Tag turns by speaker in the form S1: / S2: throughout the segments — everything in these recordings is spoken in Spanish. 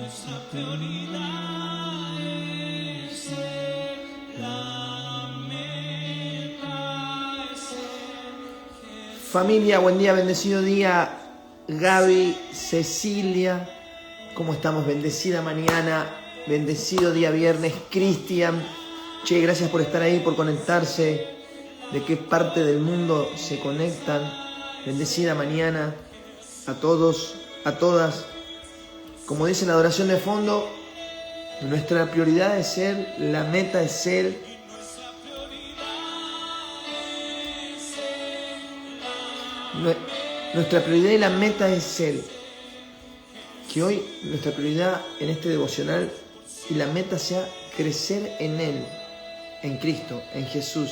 S1: Nuestra prioridad es Él, la meta es Él.
S2: Familia, buen día, bendecido día. Gaby, Cecilia, ¿cómo estamos? Bendecida mañana, bendecido día viernes. Cristian, che, gracias por estar ahí, por conectarse. ¿De qué parte del mundo se conectan? Bendecida mañana a todos, a todas. Como dice la adoración de fondo, nuestra prioridad es Él, la meta es Él. Nuestra prioridad y la meta es Él. Que hoy nuestra prioridad en este devocional y la meta sea crecer en Él, en Cristo, en Jesús.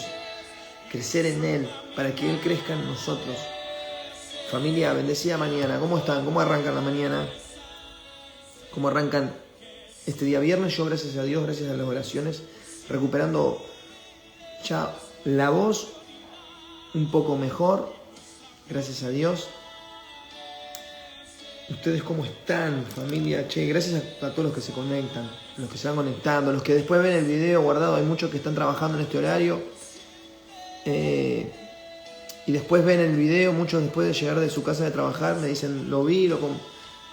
S2: Crecer en Él para que Él crezca en nosotros. Familia, bendecida mañana. ¿Cómo están? ¿Cómo arrancan la mañana? ¿Cómo arrancan este día viernes? Yo, gracias a Dios, gracias a las oraciones, recuperando ya la voz un poco mejor. Gracias a Dios. ¿Ustedes cómo están, familia? Che, gracias a todos los que se conectan, los que se van conectando, los que después ven el video guardado. Hay muchos que están trabajando en este horario. Y después ven el video, muchos después de llegar de su casa de trabajar me dicen, lo vi, lo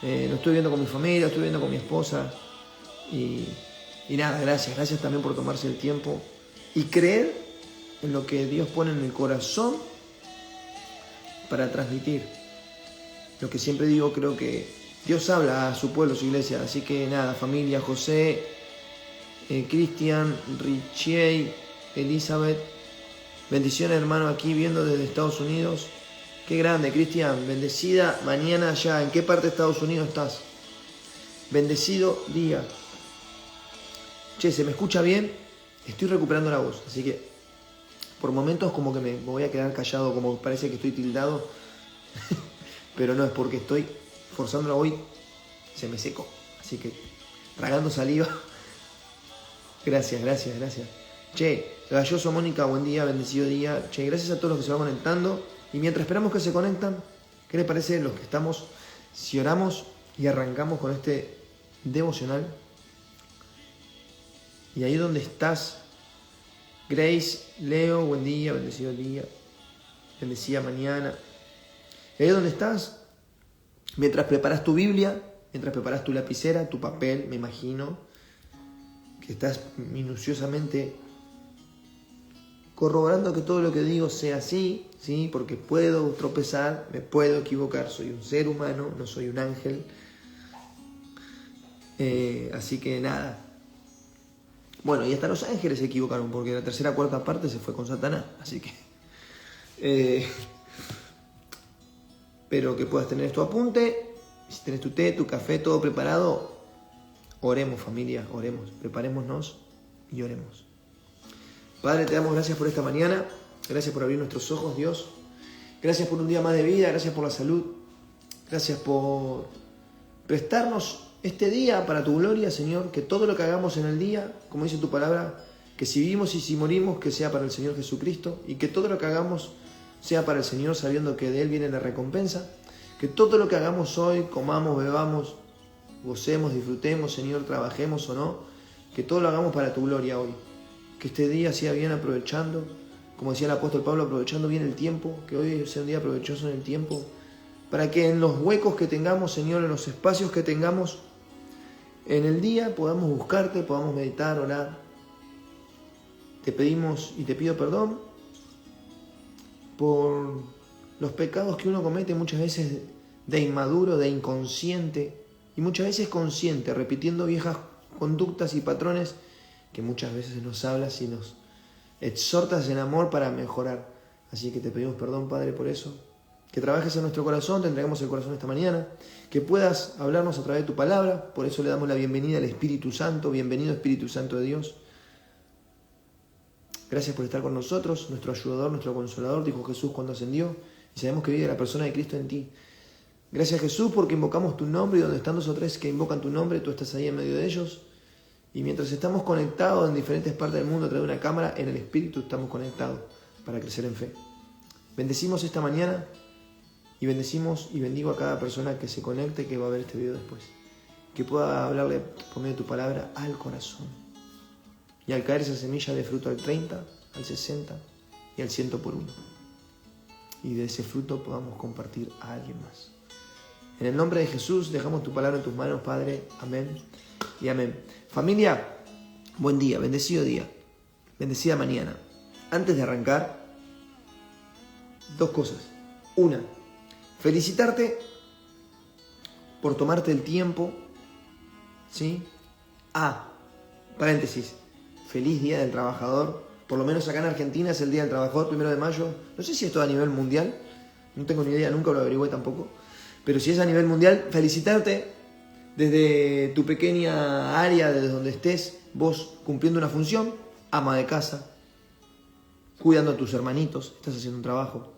S2: estoy viendo con mi familia, lo estoy viendo con mi esposa. Y nada, gracias también por tomarse el tiempo y creer en lo que Dios pone en el corazón para transmitir. Lo que siempre digo, creo que Dios habla a su pueblo, a su iglesia. Así que nada, familia, José, Cristian, Richie, Elizabeth. Bendiciones, hermano, aquí viendo desde Estados Unidos. Qué grande, Cristian. Bendecida mañana allá. ¿En qué parte de Estados Unidos estás? Bendecido día. Che, ¿se me escucha bien? Estoy recuperando la voz, así que por momentos como que me voy a quedar callado, como parece que estoy tildado. Pero no, es porque estoy forzándola hoy. Se me secó. Así que tragando saliva. Gracias. Che, Galloso, Mónica, buen día, bendecido día. Che, gracias a todos los que se van conectando. Y mientras esperamos que se conectan, ¿qué les parece los que estamos, si oramos y arrancamos con este devocional? Y ahí donde estás, Grace, Leo, buen día, bendecido día, bendecida mañana. Y ahí donde estás, mientras preparas tu Biblia, mientras preparas tu lapicera, tu papel, me imagino, que estás minuciosamente corroborando que todo lo que digo sea así, ¿sí? Porque puedo tropezar, me puedo equivocar, soy un ser humano, no soy un ángel. Así que nada. Bueno, y hasta los ángeles se equivocaron, porque la tercera cuarta parte se fue con Satanás, así que... Pero que puedas tener tu apunte, si tenés tu té, tu café, todo preparado, oremos, familia, oremos, preparémonos y oremos. Padre, te damos gracias por esta mañana, gracias por abrir nuestros ojos, Dios. Gracias por un día más de vida, gracias por la salud. Gracias por prestarnos este día para tu gloria, Señor. Que todo lo que hagamos en el día, como dice tu palabra, que si vivimos y si morimos, que sea para el Señor Jesucristo. Y que todo lo que hagamos sea para el Señor, sabiendo que de Él viene la recompensa. Que todo lo que hagamos hoy, comamos, bebamos, gocemos, disfrutemos, Señor, trabajemos o no, que todo lo hagamos para tu gloria hoy. Que este día sea bien aprovechando, como decía el apóstol Pablo, aprovechando bien el tiempo, que hoy sea un día provechoso en el tiempo, para que en los huecos que tengamos, Señor, en los espacios que tengamos en el día, podamos buscarte, podamos meditar, orar. Te pedimos y te pido perdón por los pecados que uno comete muchas veces de inmaduro, de inconsciente, y muchas veces consciente, repitiendo viejas conductas y patrones que muchas veces nos hablas y nos exhortas en amor para mejorar. Así que te pedimos perdón, Padre, por eso. Que trabajes en nuestro corazón, te entregamos el corazón esta mañana. Que puedas hablarnos a través de tu palabra. Por eso le damos la bienvenida al Espíritu Santo. Bienvenido, Espíritu Santo de Dios. Gracias por estar con nosotros, nuestro ayudador, nuestro consolador, dijo Jesús cuando ascendió. Y sabemos que vive la persona de Cristo en ti. Gracias, Jesús, porque invocamos tu nombre y donde están dos o tres que invocan tu nombre, tú estás ahí en medio de ellos. Y mientras estamos conectados en diferentes partes del mundo a través de una cámara, en el Espíritu estamos conectados para crecer en fe. Bendecimos esta mañana y bendecimos y bendigo a cada persona que se conecte, que va a ver este video después. que pueda hablarle por medio de tu palabra al corazón. Y al caer esa semilla de fruto al 30, al 60 y al 100 por uno. Y de ese fruto podamos compartir a alguien más. En el nombre de Jesús dejamos tu palabra en tus manos, Padre. Amén y amén. Familia, buen día, bendecido día, bendecida mañana. Antes de arrancar, dos cosas. Una, felicitarte por tomarte el tiempo, ¿sí? Paréntesis, feliz Día del Trabajador. Por lo menos acá en Argentina es el Día del Trabajador, 1 de mayo. No sé si esto es a nivel mundial, no tengo ni idea, nunca lo averigüé tampoco. Pero si es a nivel mundial, felicitarte desde tu pequeña área, desde donde estés, vos cumpliendo una función, ama de casa, cuidando a tus hermanitos, estás haciendo un trabajo,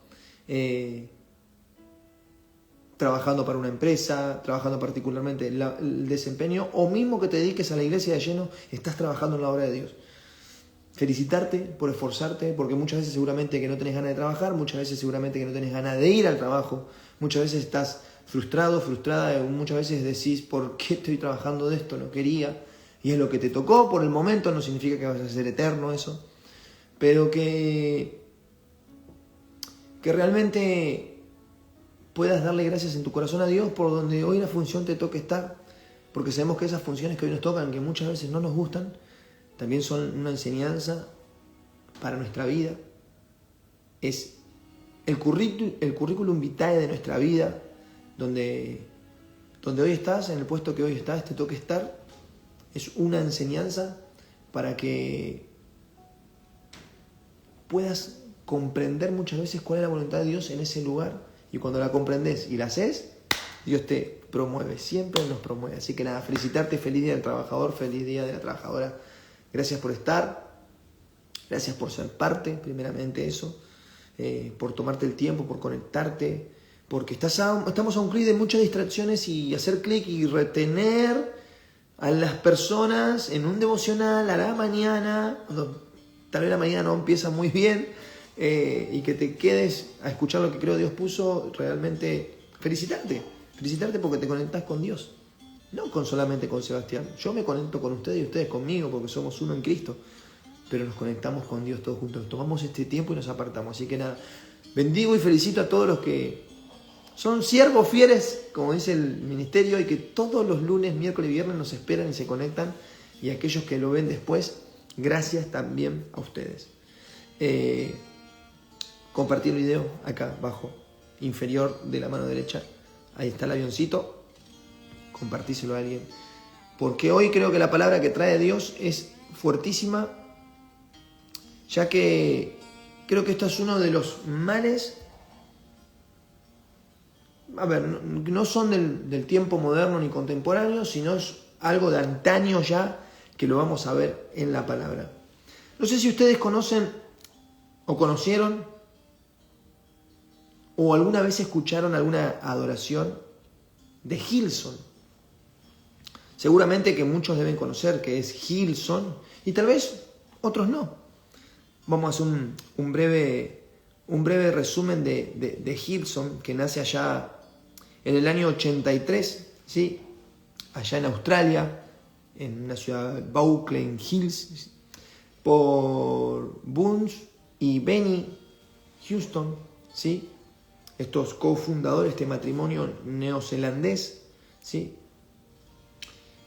S2: trabajando para una empresa, trabajando particularmente el desempeño, o mismo que te dediques a la iglesia de lleno, estás trabajando en la obra de Dios. Felicitarte por esforzarte, porque muchas veces seguramente que no tenés ganas de trabajar, muchas veces seguramente que no tenés ganas de ir al trabajo, muchas veces estás frustrado, frustrada, muchas veces decís, ¿por qué estoy trabajando de esto? No quería, y es lo que te tocó por el momento, no significa que vas a ser eterno eso, pero que realmente puedas darle gracias en tu corazón a Dios por donde hoy la función te toque estar, porque sabemos que esas funciones que hoy nos tocan, que muchas veces no nos gustan, también son una enseñanza para nuestra vida. Es el currículum vitae de nuestra vida, donde hoy estás, en el puesto que hoy estás, te toque estar, es una enseñanza para que puedas comprender muchas veces cuál es la voluntad de Dios en ese lugar, y cuando la comprendes y la haces, Dios te promueve, siempre nos promueve. Así que nada, felicitarte, feliz Día del Trabajador, feliz Día de la Trabajadora. Gracias por estar, gracias por ser parte, primeramente eso, por tomarte el tiempo, por conectarte, porque estamos a un clic de muchas distracciones, y hacer clic y retener a las personas en un devocional a la mañana, cuando tal vez la mañana no empieza muy bien, y que te quedes a escuchar lo que creo Dios puso, realmente felicitarte porque te conectás con Dios. No solamente con Sebastián. Yo me conecto con ustedes y ustedes conmigo porque somos uno en Cristo. Pero nos conectamos con Dios todos juntos. Tomamos este tiempo y nos apartamos. Así que nada, bendigo y felicito a todos los que son siervos fieles, como dice el ministerio, y que todos los lunes, miércoles y viernes nos esperan y se conectan. Y aquellos que lo ven después, gracias también a ustedes. Compartir el video acá abajo, inferior de la mano derecha. Ahí está el avioncito. Compartíselo a alguien, porque hoy creo que la palabra que trae Dios es fuertísima, ya que creo que esto es uno de los males, no son del tiempo moderno ni contemporáneo, sino es algo de antaño ya, que lo vamos a ver en la palabra. No sé si ustedes conocen o conocieron o alguna vez escucharon alguna adoración de Hillsong. Seguramente que muchos deben conocer que es Hillsong, y tal vez otros no. Vamos a hacer un breve resumen de Hillsong, que nace allá en el año 83, ¿sí? Allá en Australia, en una ciudad, Bauckland Hills, por Bunce y Benny Houston, ¿sí? Estos cofundadores, este matrimonio neozelandés, ¿sí?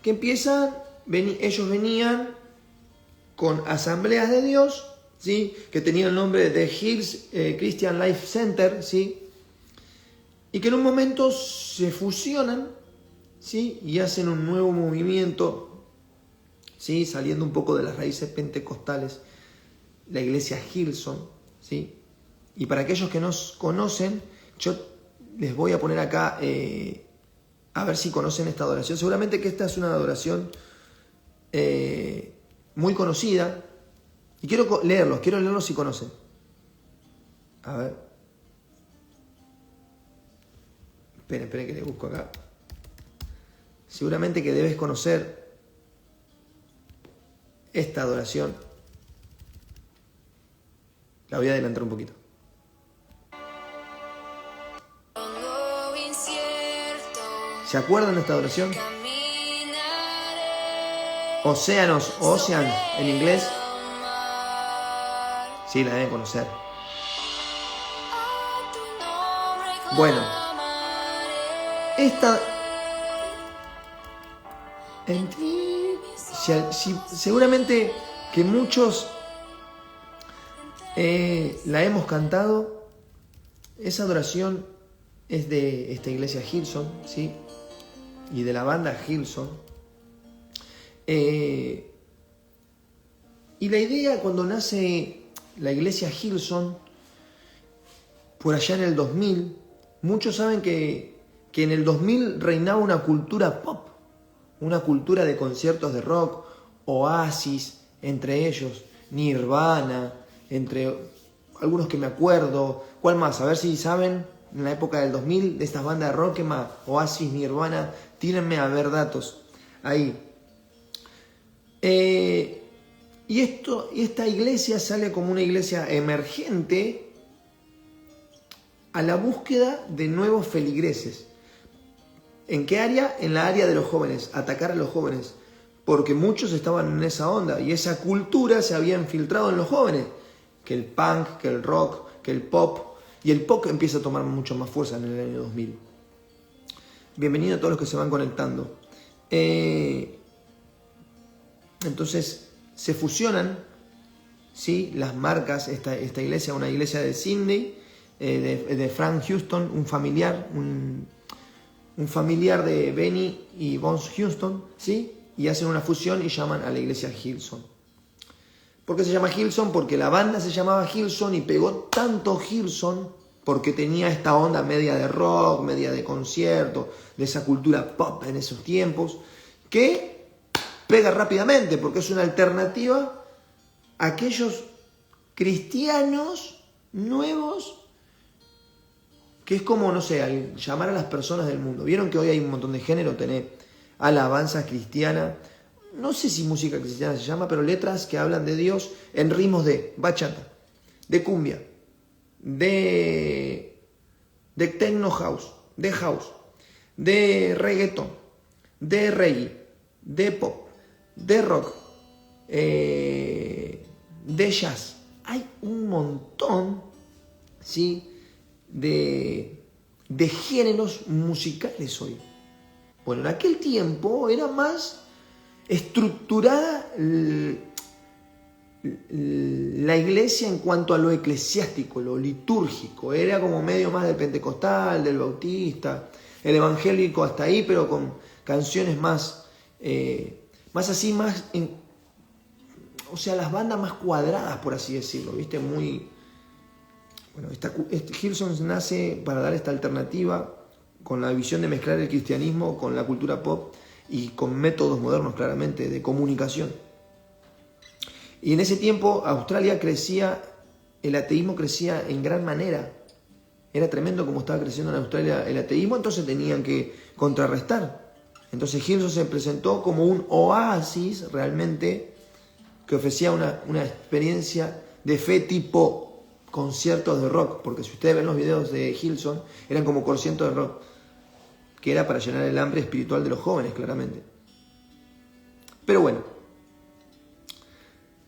S2: Que empiezan, ellos venían con asambleas de Dios, ¿sí? Que tenían el nombre de Hills Christian Life Center, ¿sí? Y que en un momento se fusionan, ¿sí? Y hacen un nuevo movimiento, ¿sí? Saliendo un poco de las raíces pentecostales, la iglesia Hillsong, ¿sí? Y para aquellos que nos conocen, yo les voy a poner acá, a ver si conocen esta adoración. Seguramente que esta es una adoración muy conocida. Y quiero leerlos si conocen. A ver. Esperen que le busco acá. Seguramente que debes conocer esta adoración. La voy a adelantar un poquito. ¿Se acuerdan de esta adoración? Océanos, Ocean en inglés. Sí, la deben conocer. Bueno, esta... seguramente que muchos la hemos cantado. Esa adoración es de esta iglesia Hillsong, ¿sí? Y de la banda Hillsong. Y la idea cuando nace la iglesia Hillsong, por allá en el 2000, muchos saben que en el 2000 reinaba una cultura pop, una cultura de conciertos de rock, Oasis, entre ellos, Nirvana, entre algunos que me acuerdo. ¿Cuál más? A ver si saben, en la época del 2000, de estas bandas de rock, ¿qué más? Oasis, Nirvana, tírenme a ver datos ahí. Y esta iglesia sale como una iglesia emergente a la búsqueda de nuevos feligreses. ¿En qué área? En la área de los jóvenes, atacar a los jóvenes, porque muchos estaban en esa onda y esa cultura se había infiltrado en los jóvenes, que el punk, que el rock, que el pop, y el pop empieza a tomar mucho más fuerza en el año 2000. Bienvenido a todos los que se van conectando. Entonces se fusionan, ¿sí?, las marcas, esta iglesia, una iglesia de Sydney, de Frank Houston, un familiar de Benny y Bones Houston, ¿sí? Y hacen una fusión y llaman a la iglesia Hillsong. ¿Por qué se llama Hillsong? Porque la banda se llamaba Hillsong y pegó tanto Hillsong porque tenía esta onda media de rock, media de concierto, de esa cultura pop en esos tiempos, que pega rápidamente porque es una alternativa a aquellos cristianos nuevos, que es como, no sé, al llamar a las personas del mundo. Vieron que hoy hay un montón de género, tenés alabanza cristiana, no sé si música cristiana se llama, pero letras que hablan de Dios en ritmos de bachata, de cumbia, de techno house, de reggaeton, de reggae, de pop, de rock, de jazz. Hay un montón, ¿sí?, de géneros musicales hoy. Bueno, en aquel tiempo era más estructurada la iglesia en cuanto a lo eclesiástico, lo litúrgico. Era como medio más del pentecostal, del bautista, el evangélico hasta ahí, pero con canciones más así, o sea, las bandas más cuadradas, por así decirlo, ¿viste? Muy... Bueno, Hillsong nace para dar esta alternativa con la visión de mezclar el cristianismo con la cultura pop y con métodos modernos, claramente, de comunicación. Y en ese tiempo Australia crecía, el ateísmo crecía en gran manera. Era tremendo como estaba creciendo en Australia el ateísmo, entonces tenían que contrarrestar. Entonces Hillsong se presentó como un oasis realmente que ofrecía una experiencia de fe tipo conciertos de rock, porque si ustedes ven los videos de Hillsong, eran como conciertos de rock, que era para llenar el hambre espiritual de los jóvenes, claramente. Pero bueno,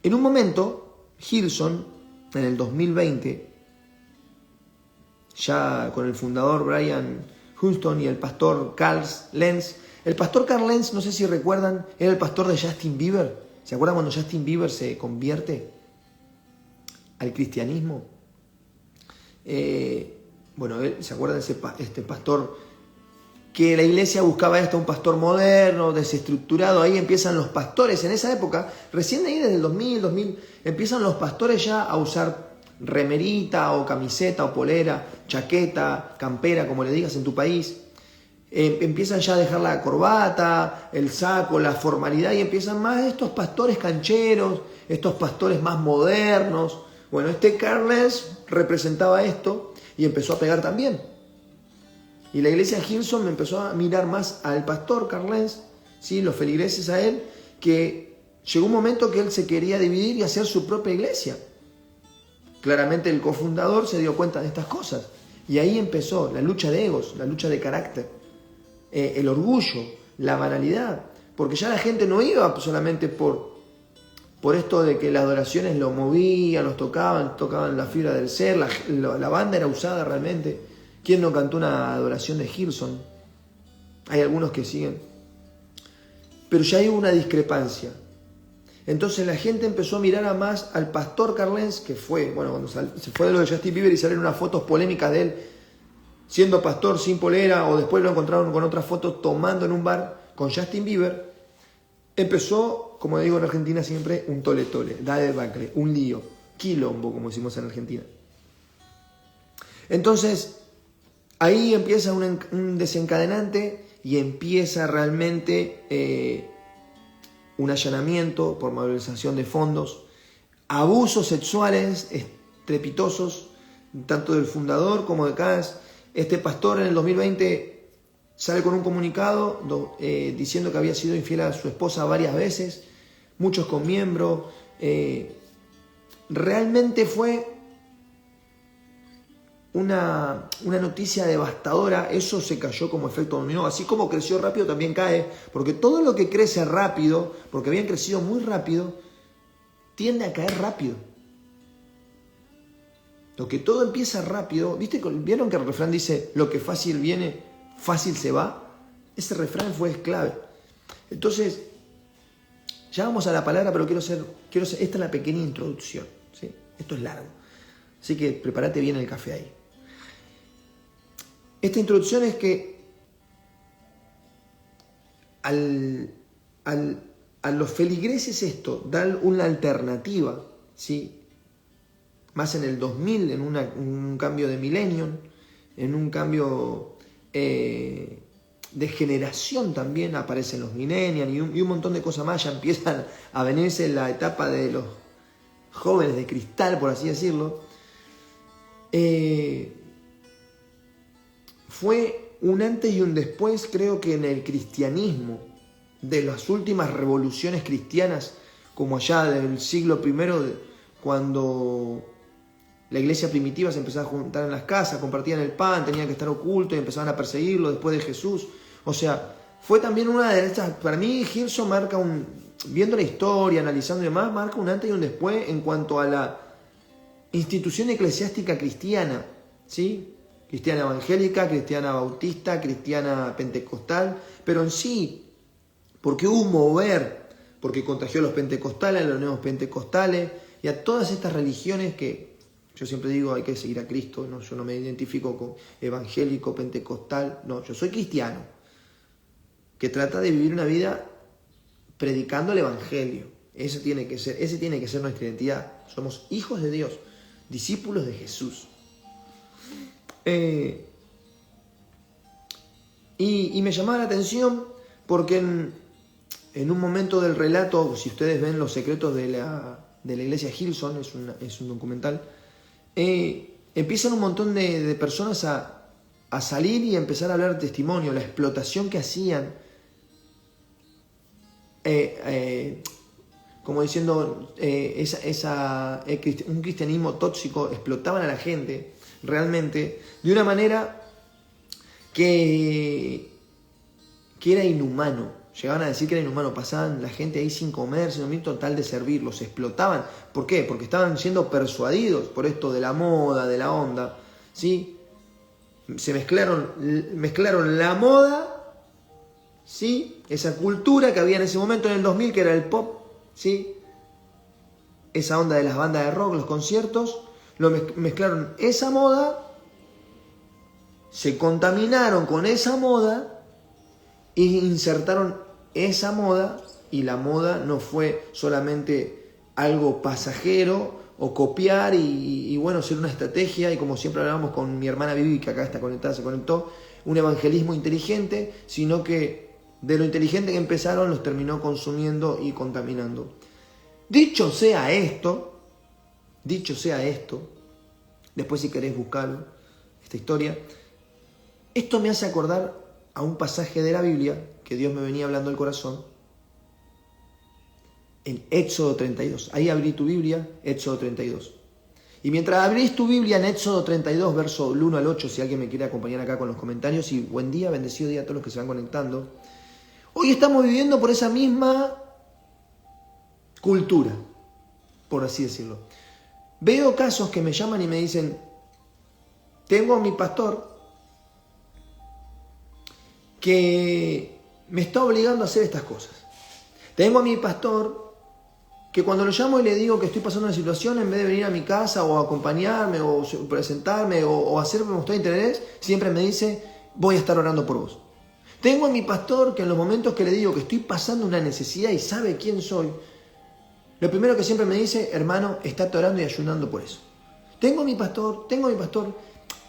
S2: en un momento, Hillsong, en el 2020, ya con el fundador Brian Houston y el pastor Carl Lenz. El pastor Carl Lenz, no sé si recuerdan, era el pastor de Justin Bieber. ¿Se acuerdan cuando Justin Bieber se convierte al cristianismo? Bueno, ¿se acuerdan de este pastor? Que la iglesia buscaba un pastor moderno, desestructurado. Ahí empiezan los pastores en esa época, recién ahí desde el 2000, empiezan los pastores ya a usar remerita o camiseta o polera, chaqueta, campera, como le digas en tu país. Empiezan ya a dejar la corbata, el saco, la formalidad, y empiezan más estos pastores cancheros, estos pastores más modernos. Bueno, Carl Lenz representaba esto y empezó a pegar también. Y la iglesia Hillsong empezó a mirar más al pastor Carl Lenz, ¿sí?, los feligreses a él, que llegó un momento que él se quería dividir y hacer su propia iglesia. Claramente el cofundador se dio cuenta de estas cosas. Y ahí empezó la lucha de egos, la lucha de carácter, el orgullo, la banalidad. porque ya la gente no iba solamente por esto de que las adoraciones lo movían, los tocaban la fibra del ser, la banda era usada realmente. ¿Quién no cantó una adoración de Hillsong? Hay algunos que siguen. Pero ya hay una discrepancia. Entonces la gente empezó a mirar a más al pastor Carlens, que fue, bueno, cuando se fue de lo de Justin Bieber y salieron unas fotos polémicas de él siendo pastor sin polera, o después lo encontraron con otras fotos tomando en un bar con Justin Bieber, empezó, como digo en Argentina siempre, un tole-tole, da de bacle, un lío, quilombo, como decimos en Argentina. Entonces, ahí empieza un desencadenante y empieza realmente un allanamiento por malversación de fondos, abusos sexuales estrepitosos, tanto del fundador como de Cas. Este pastor en el 2020 sale con un comunicado diciendo que había sido infiel a su esposa varias veces, muchos con miembro. Realmente fue una noticia devastadora. Eso se cayó como efecto dominó. Así como creció rápido, también cae, porque todo lo que crece rápido, porque habían crecido muy rápido, tiende a caer rápido. Lo que todo empieza rápido, ¿vieron que el refrán dice, lo que fácil viene, fácil se va? Ese refrán fue clave. Entonces, ya vamos a la palabra, pero quiero hacer esta es la pequeña introducción, ¿sí? Esto es largo, así que prepárate bien el café ahí. Esta introducción es que a los feligreses esto dan una alternativa, ¿sí? Más en el 2000, en un cambio de milenio, en un cambio de generación también, aparecen los millennials y un montón de cosas más. Ya empiezan a venirse la etapa de los jóvenes de cristal, por así decirlo. Fue un antes y un después, creo que en el cristianismo, de las últimas revoluciones cristianas, como allá del siglo I, cuando la iglesia primitiva se empezaba a juntar en las casas, compartían el pan, tenían que estar ocultos y empezaban a perseguirlo después de Jesús. O sea, fue también una de estas, para mí Hillsong marca viendo la historia, analizando y demás, marca un antes y un después en cuanto a la institución eclesiástica cristiana, ¿sí? Cristiana evangélica, cristiana bautista, cristiana pentecostal, pero en sí, porque hubo un mover, porque contagió a los pentecostales, a los nuevos pentecostales y a todas estas religiones que yo siempre digo hay que seguir a Cristo, ¿no? Yo no me identifico con evangélico, pentecostal, no, yo soy cristiano, que trata de vivir una vida predicando el evangelio. Esa tiene que ser nuestra identidad. Somos hijos de Dios, discípulos de Jesús. Y me llamaba la atención porque en un momento del relato, si ustedes ven Los secretos de la iglesia Hillsong, es un documental, empiezan un montón de personas a salir y empezar a hablar de testimonio, la explotación que hacían, como diciendo, un cristianismo tóxico, explotaban a la gente realmente de una manera que era inhumano. Llegaban a decir que era inhumano, pasaban la gente ahí sin comer, sin dormir, total de servir, los explotaban. ¿Por qué? Porque estaban siendo persuadidos por esto de la moda, de la onda, ¿sí? Se mezclaron la moda, ¿sí? Esa cultura que había en ese momento en el 2000, que era el pop, ¿sí? Esa onda de las bandas de rock, los conciertos, mezclaron esa moda, se contaminaron con esa moda y insertaron esa moda, y la moda no fue solamente algo pasajero o copiar y bueno, ser una estrategia, y como siempre hablábamos con mi hermana Vivi, que acá está conectada, se conectó, un evangelismo inteligente, sino que de lo inteligente que empezaron los terminó consumiendo y contaminando. Dicho sea esto, después si queréis buscarlo, esta historia, esto me hace acordar a un pasaje de la Biblia que Dios me venía hablando al corazón, en Éxodo 32. Ahí abrí tu Biblia, Éxodo 32. Y mientras abrís tu Biblia en Éxodo 32, verso 1 al 8, si alguien me quiere acompañar acá con los comentarios, y buen día, bendecido día a todos los que se van conectando. Hoy estamos viviendo por esa misma cultura, por así decirlo. Veo casos que me llaman y me dicen, tengo a mi pastor que me está obligando a hacer estas cosas. Tengo a mi pastor que cuando lo llamo y le digo que estoy pasando una situación, en vez de venir a mi casa o acompañarme o presentarme o hacerme mostrar interés, siempre me dice, voy a estar orando por vos. Tengo a mi pastor que en los momentos que le digo que estoy pasando una necesidad y sabe quién soy, lo primero que siempre me dice, hermano, estate orando y ayunando por eso. Tengo a mi pastor.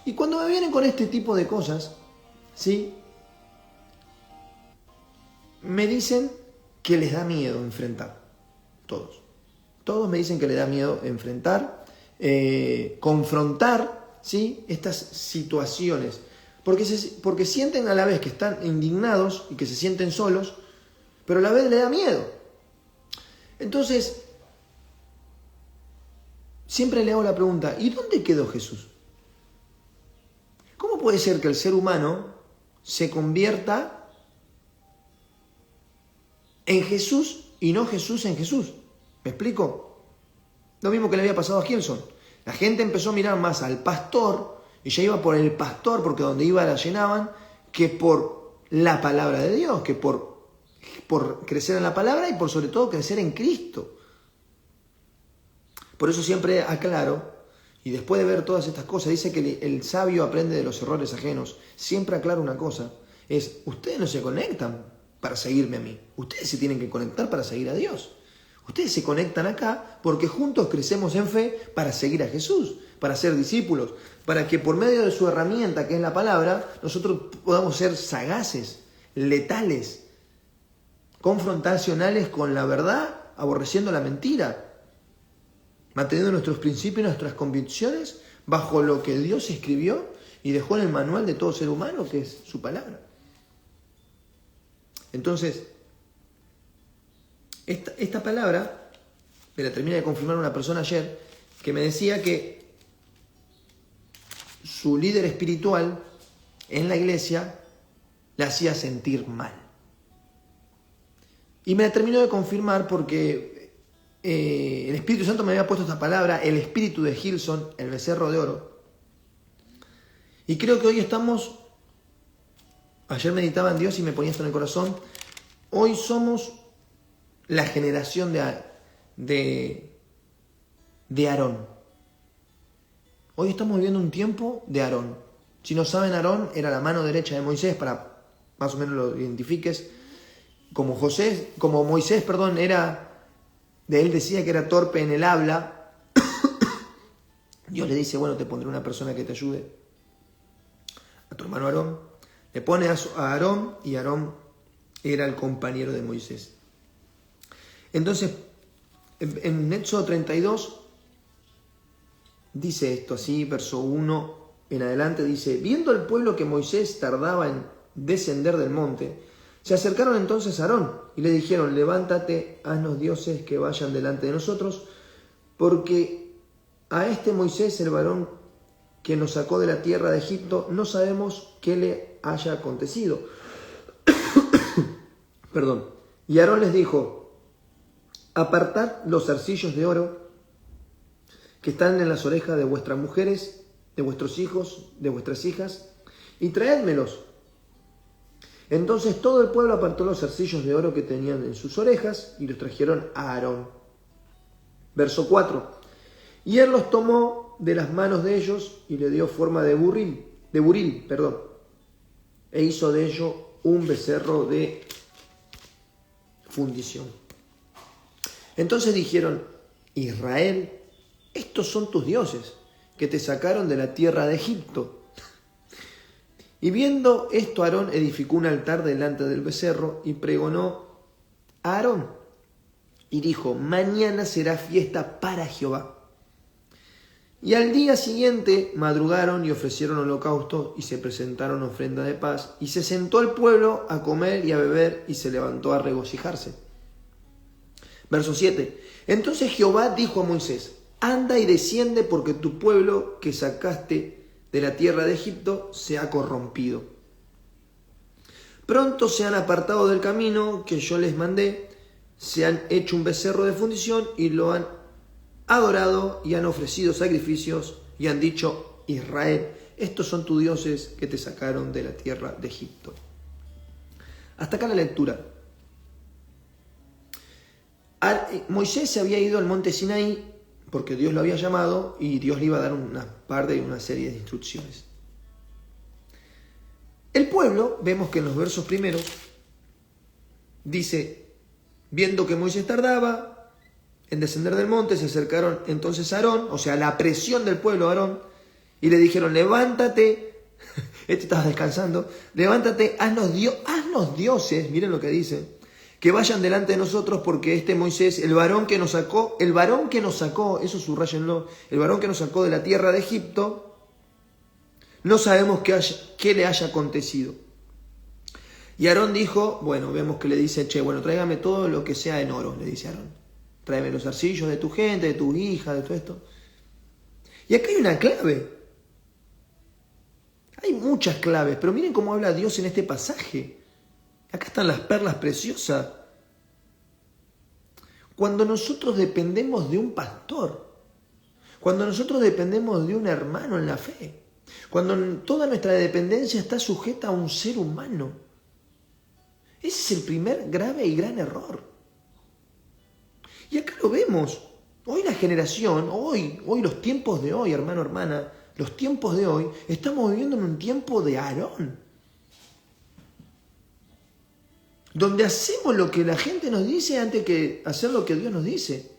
S2: Y cuando me vienen con este tipo de cosas, ¿sí? Me dicen que les da miedo enfrentar. Todos me dicen que les da miedo enfrentar, confrontar, ¿sí? Estas situaciones. Porque sienten a la vez que están indignados y que se sienten solos, pero a la vez les da miedo. Entonces, siempre le hago la pregunta, ¿y dónde quedó Jesús? ¿Cómo puede ser que el ser humano se convierta en Jesús y no Jesús en Jesús? ¿Me explico? Lo mismo que le había pasado a Gilson. La gente empezó a mirar más al pastor y ya iba por el pastor porque donde iba la llenaban, que por la palabra de Dios, que por crecer en la palabra y por sobre todo crecer en Cristo. Por eso siempre aclaro, y después de ver todas estas cosas, dice que el sabio aprende de los errores ajenos. Siempre aclaro una cosa, es, ustedes no se conectan para seguirme a mí, ustedes se tienen que conectar para seguir a Dios. Ustedes se conectan acá porque juntos crecemos en fe para seguir a Jesús, para ser discípulos, para que por medio de su herramienta, que es la palabra, nosotros podamos ser sagaces, letales, confrontacionales con la verdad, aborreciendo la mentira, manteniendo nuestros principios y nuestras convicciones bajo lo que Dios escribió y dejó en el manual de todo ser humano, que es su palabra. Entonces, esta palabra me la termina de confirmar una persona ayer que me decía que su líder espiritual en la iglesia le hacía sentir mal. Y me la terminó de confirmar porque el Espíritu Santo me había puesto esta palabra, el espíritu de Gilson, el becerro de oro. Y creo que hoy estamos, ayer meditaba en Dios y me ponía esto en el corazón, hoy somos la generación de Aarón. Hoy estamos viviendo un tiempo de Aarón. Si no saben, Aarón era la mano derecha de Moisés, para más o menos lo identifiques. Como Moisés, de él decía que era torpe en el habla. Dios le dice, bueno, te pondré una persona que te ayude. A tu hermano Aarón. Le pone a Aarón y Aarón era el compañero de Moisés. Entonces, en Éxodo 32 dice esto así, verso 1 en adelante, dice, viendo el pueblo que Moisés tardaba en descender del monte, se acercaron entonces a Aarón y le dijeron, levántate, haznos dioses que vayan delante de nosotros, porque a este Moisés, el varón que nos sacó de la tierra de Egipto, no sabemos qué le haya acontecido. Perdón. Y Aarón les dijo, apartad los zarcillos de oro que están en las orejas de vuestras mujeres, de vuestros hijos, de vuestras hijas, y traédmelos. Entonces todo el pueblo apartó los zarcillos de oro que tenían en sus orejas y los trajeron a Aarón. Verso 4. Y él los tomó de las manos de ellos y le dio forma de buril, e hizo de ello un becerro de fundición. Entonces dijeron, Israel, estos son tus dioses, que te sacaron de la tierra de Egipto. Y viendo esto, Aarón edificó un altar delante del becerro y pregonó a Aarón. Y dijo, mañana será fiesta para Jehová. Y al día siguiente madrugaron y ofrecieron holocausto y se presentaron ofrenda de paz. Y se sentó el pueblo a comer y a beber y se levantó a regocijarse. Verso 7. Entonces Jehová dijo a Moisés, anda y desciende porque tu pueblo que sacaste de la tierra de Egipto se ha corrompido. Pronto se han apartado del camino que yo les mandé, se han hecho un becerro de fundición y lo han adorado y han ofrecido sacrificios y han dicho: Israel, estos son tus dioses que te sacaron de la tierra de Egipto. Hasta acá la lectura. Moisés se había ido al monte Sinaí porque Dios lo había llamado y Dios le iba a dar una serie de instrucciones. El pueblo, vemos que en los versos primeros, dice: viendo que Moisés tardaba en descender del monte, se acercaron entonces a Aarón, o sea, la presión del pueblo a Aarón, y le dijeron: levántate, este estaba descansando, levántate, haznos dioses, miren lo que dice, que vayan delante de nosotros, porque este Moisés, el varón que nos sacó, eso subrayenlo, el varón que nos sacó de la tierra de Egipto, no sabemos qué le haya acontecido. Y Aarón dijo, bueno, vemos que le dice: bueno, tráigame todo lo que sea en oro, le dice Aarón. Tráeme los arcillos de tu gente, de tu hija, de todo esto. Y acá hay una clave. Hay muchas claves, pero miren cómo habla Dios en este pasaje. Acá están las perlas preciosas. Cuando nosotros dependemos de un pastor, cuando nosotros dependemos de un hermano en la fe, cuando toda nuestra dependencia está sujeta a un ser humano, ese es el primer grave y gran error. Y acá lo vemos. Hoy la generación, hoy los tiempos de hoy, hermano, hermana, los tiempos de hoy, estamos viviendo en un tiempo de Aarón, donde hacemos lo que la gente nos dice antes que hacer lo que Dios nos dice,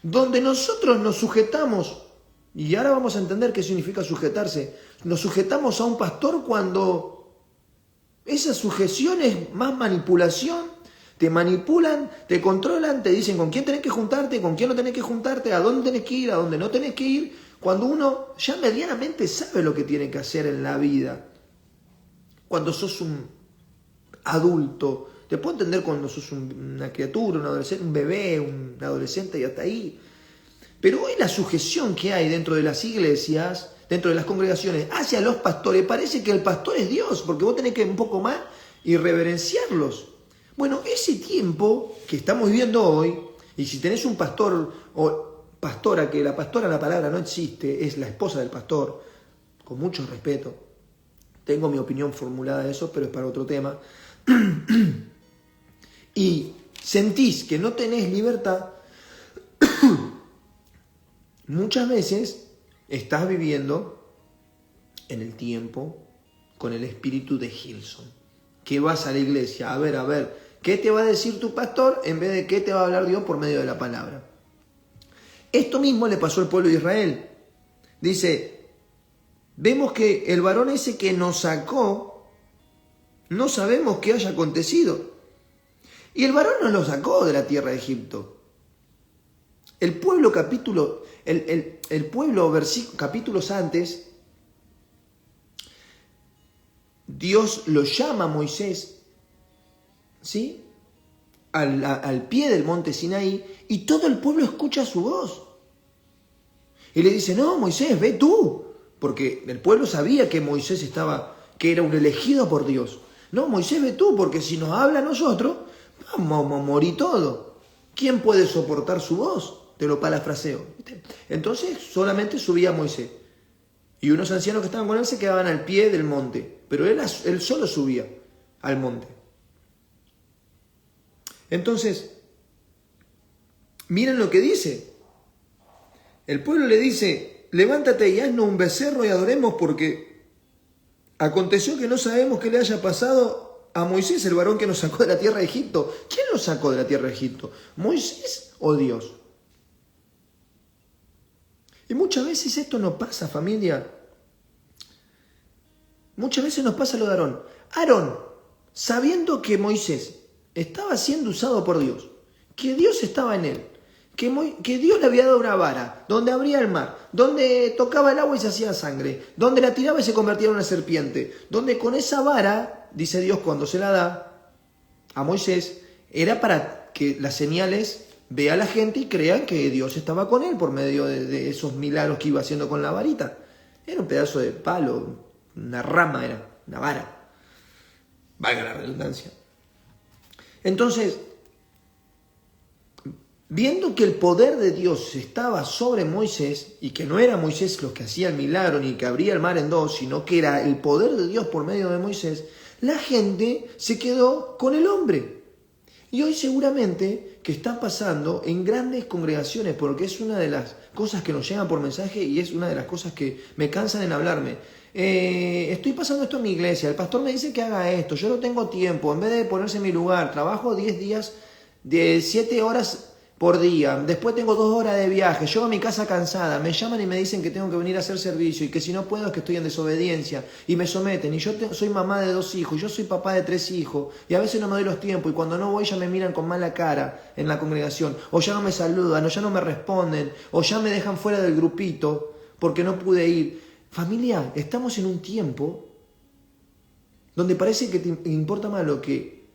S2: donde nosotros nos sujetamos, y ahora vamos a entender qué significa sujetarse, nos sujetamos a un pastor cuando esa sujeción es más manipulación. Te manipulan, te controlan, te dicen con quién tenés que juntarte, con quién no tenés que juntarte, a dónde tenés que ir, a dónde no tenés que ir, cuando uno ya medianamente sabe lo que tiene que hacer en la vida. Cuando sos un adulto, te puedo entender cuando sos una criatura, un adolescente, un bebé, un adolescente y hasta ahí. Pero hoy la sujeción que hay dentro de las iglesias, dentro de las congregaciones, hacia los pastores, parece que el pastor es Dios, porque vos tenés que un poco más y reverenciarlos. Bueno, ese tiempo que estamos viviendo hoy, y si tenés un pastor o pastora, que la pastora, la palabra no existe, es la esposa del pastor, con mucho respeto, tengo mi opinión formulada de eso, pero es para otro tema, y sentís que no tenés libertad, muchas veces estás viviendo en el tiempo con el espíritu de Gilson, que vas a la iglesia a ver, ¿qué te va a decir tu pastor en vez de qué te va a hablar Dios por medio de la palabra? Esto mismo le pasó al pueblo de Israel. Dice, vemos que el varón ese que nos sacó, no sabemos qué haya acontecido. Y el varón nos lo sacó de la tierra de Egipto. El pueblo capítulos antes, Dios lo llama a Moisés, ¿sí?, al pie del monte Sinaí, y todo el pueblo escucha su voz. Y le dice: no, Moisés, ve tú, porque el pueblo sabía que Moisés que era un elegido por Dios. No, Moisés, ve tú, porque si nos habla a nosotros, vamos a morir todos. ¿Quién puede soportar su voz? Te lo parafraseo. Entonces solamente subía Moisés. Y unos ancianos que estaban con él se quedaban al pie del monte. Pero él solo subía al monte. Entonces, miren lo que dice. El pueblo le dice: levántate y haznos un becerro y adoremos, porque aconteció que no sabemos qué le haya pasado a Moisés, el varón que nos sacó de la tierra de Egipto. ¿Quién nos sacó de la tierra de Egipto? ¿Moisés o Dios? Y muchas veces esto nos pasa, familia. Muchas veces nos pasa lo de Aarón. Aarón, sabiendo que Moisés estaba siendo usado por Dios, que Dios estaba en él, que Dios le había dado una vara, donde abría el mar, donde tocaba el agua y se hacía sangre, donde la tiraba y se convertía en una serpiente, donde con esa vara, dice Dios cuando se la da a Moisés, era para que las señales vea a la gente y crean que Dios estaba con él por medio de esos milagros que iba haciendo con la varita. Era un pedazo de palo, una rama, era una vara. valga la redundancia. Entonces, viendo que el poder de Dios estaba sobre Moisés, y que no era Moisés los que hacía el milagro ni que abría el mar en dos, sino que era el poder de Dios por medio de Moisés, la gente se quedó con el hombre. Y hoy seguramente que está pasando en grandes congregaciones, porque es una de las cosas que nos llegan por mensaje y es una de las cosas que me cansan en hablarme. Estoy pasando esto en mi iglesia, el pastor me dice que haga esto, yo no tengo tiempo, en vez de ponerse en mi lugar, trabajo 10 días de 7 horas por día, después tengo 2 horas de viaje, llego a mi casa cansada, me llaman y me dicen que tengo que venir a hacer servicio y que si no puedo es que estoy en desobediencia y me someten, y yo soy mamá de 2 hijos, yo soy papá de 3 hijos y a veces no me doy los tiempos y cuando no voy ya me miran con mala cara en la congregación, o ya no me saludan, o ya no me responden, o ya me dejan fuera del grupito porque no pude ir. Familia, estamos en un tiempo donde parece que te importa más lo que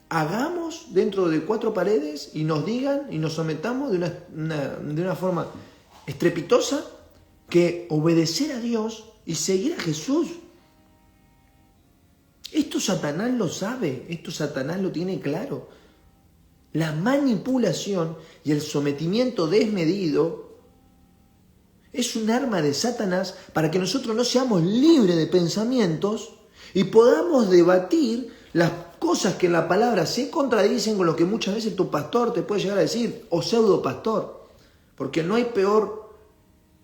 S2: hagamos dentro de 4 paredes y nos digan y nos sometamos de una forma estrepitosa que obedecer a Dios y seguir a Jesús. Esto Satanás lo sabe, esto Satanás lo tiene claro. La manipulación y el sometimiento desmedido es un arma de Satanás para que nosotros no seamos libres de pensamientos y podamos debatir las cosas que en la palabra se contradicen con lo que muchas veces tu pastor te puede llegar a decir, o pseudo pastor. Porque no hay peor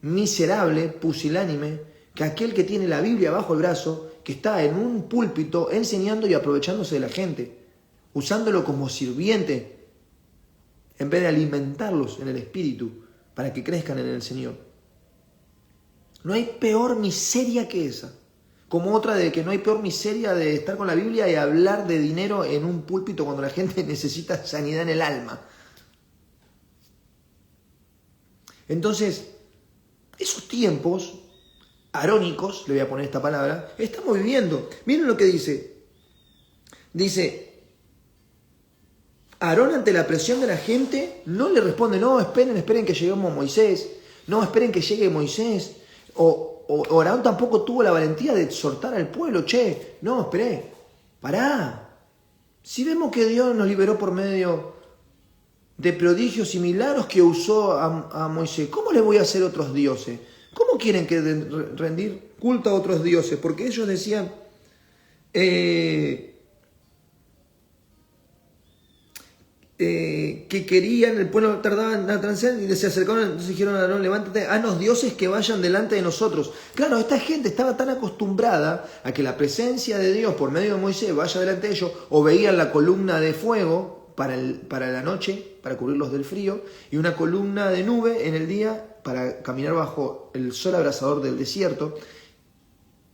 S2: miserable, pusilánime, que aquel que tiene la Biblia bajo el brazo, que está en un púlpito enseñando y aprovechándose de la gente, usándolo como sirviente, en vez de alimentarlos en el espíritu para que crezcan en el Señor. No hay peor miseria que esa. Como otra de que no hay peor miseria de estar con la Biblia y hablar de dinero en un púlpito cuando la gente necesita sanidad en el alma. Entonces, esos tiempos arónicos, le voy a poner esta palabra, estamos viviendo. Miren lo que dice. Dice, Aarón ante la presión de la gente no le responde, no, esperen que lleguemos Moisés. No, esperen que llegue Moisés. O Aarón tampoco tuvo la valentía de exhortar al pueblo, no, esperé, pará. Si vemos que Dios nos liberó por medio de prodigios y milagros que usó a Moisés, ¿cómo le voy a hacer otros dioses? ¿Cómo quieren que rendir culto a otros dioses? Porque ellos decían, que querían, el pueblo tardaba en la transición y se acercaron, entonces dijeron a Aarón, levántate, haznos dioses que vayan delante de nosotros. Claro, esta gente estaba tan acostumbrada a que la presencia de Dios por medio de Moisés vaya delante de ellos, o veían la columna de fuego para la noche, para cubrirlos del frío, y una columna de nube en el día para caminar bajo el sol abrasador del desierto.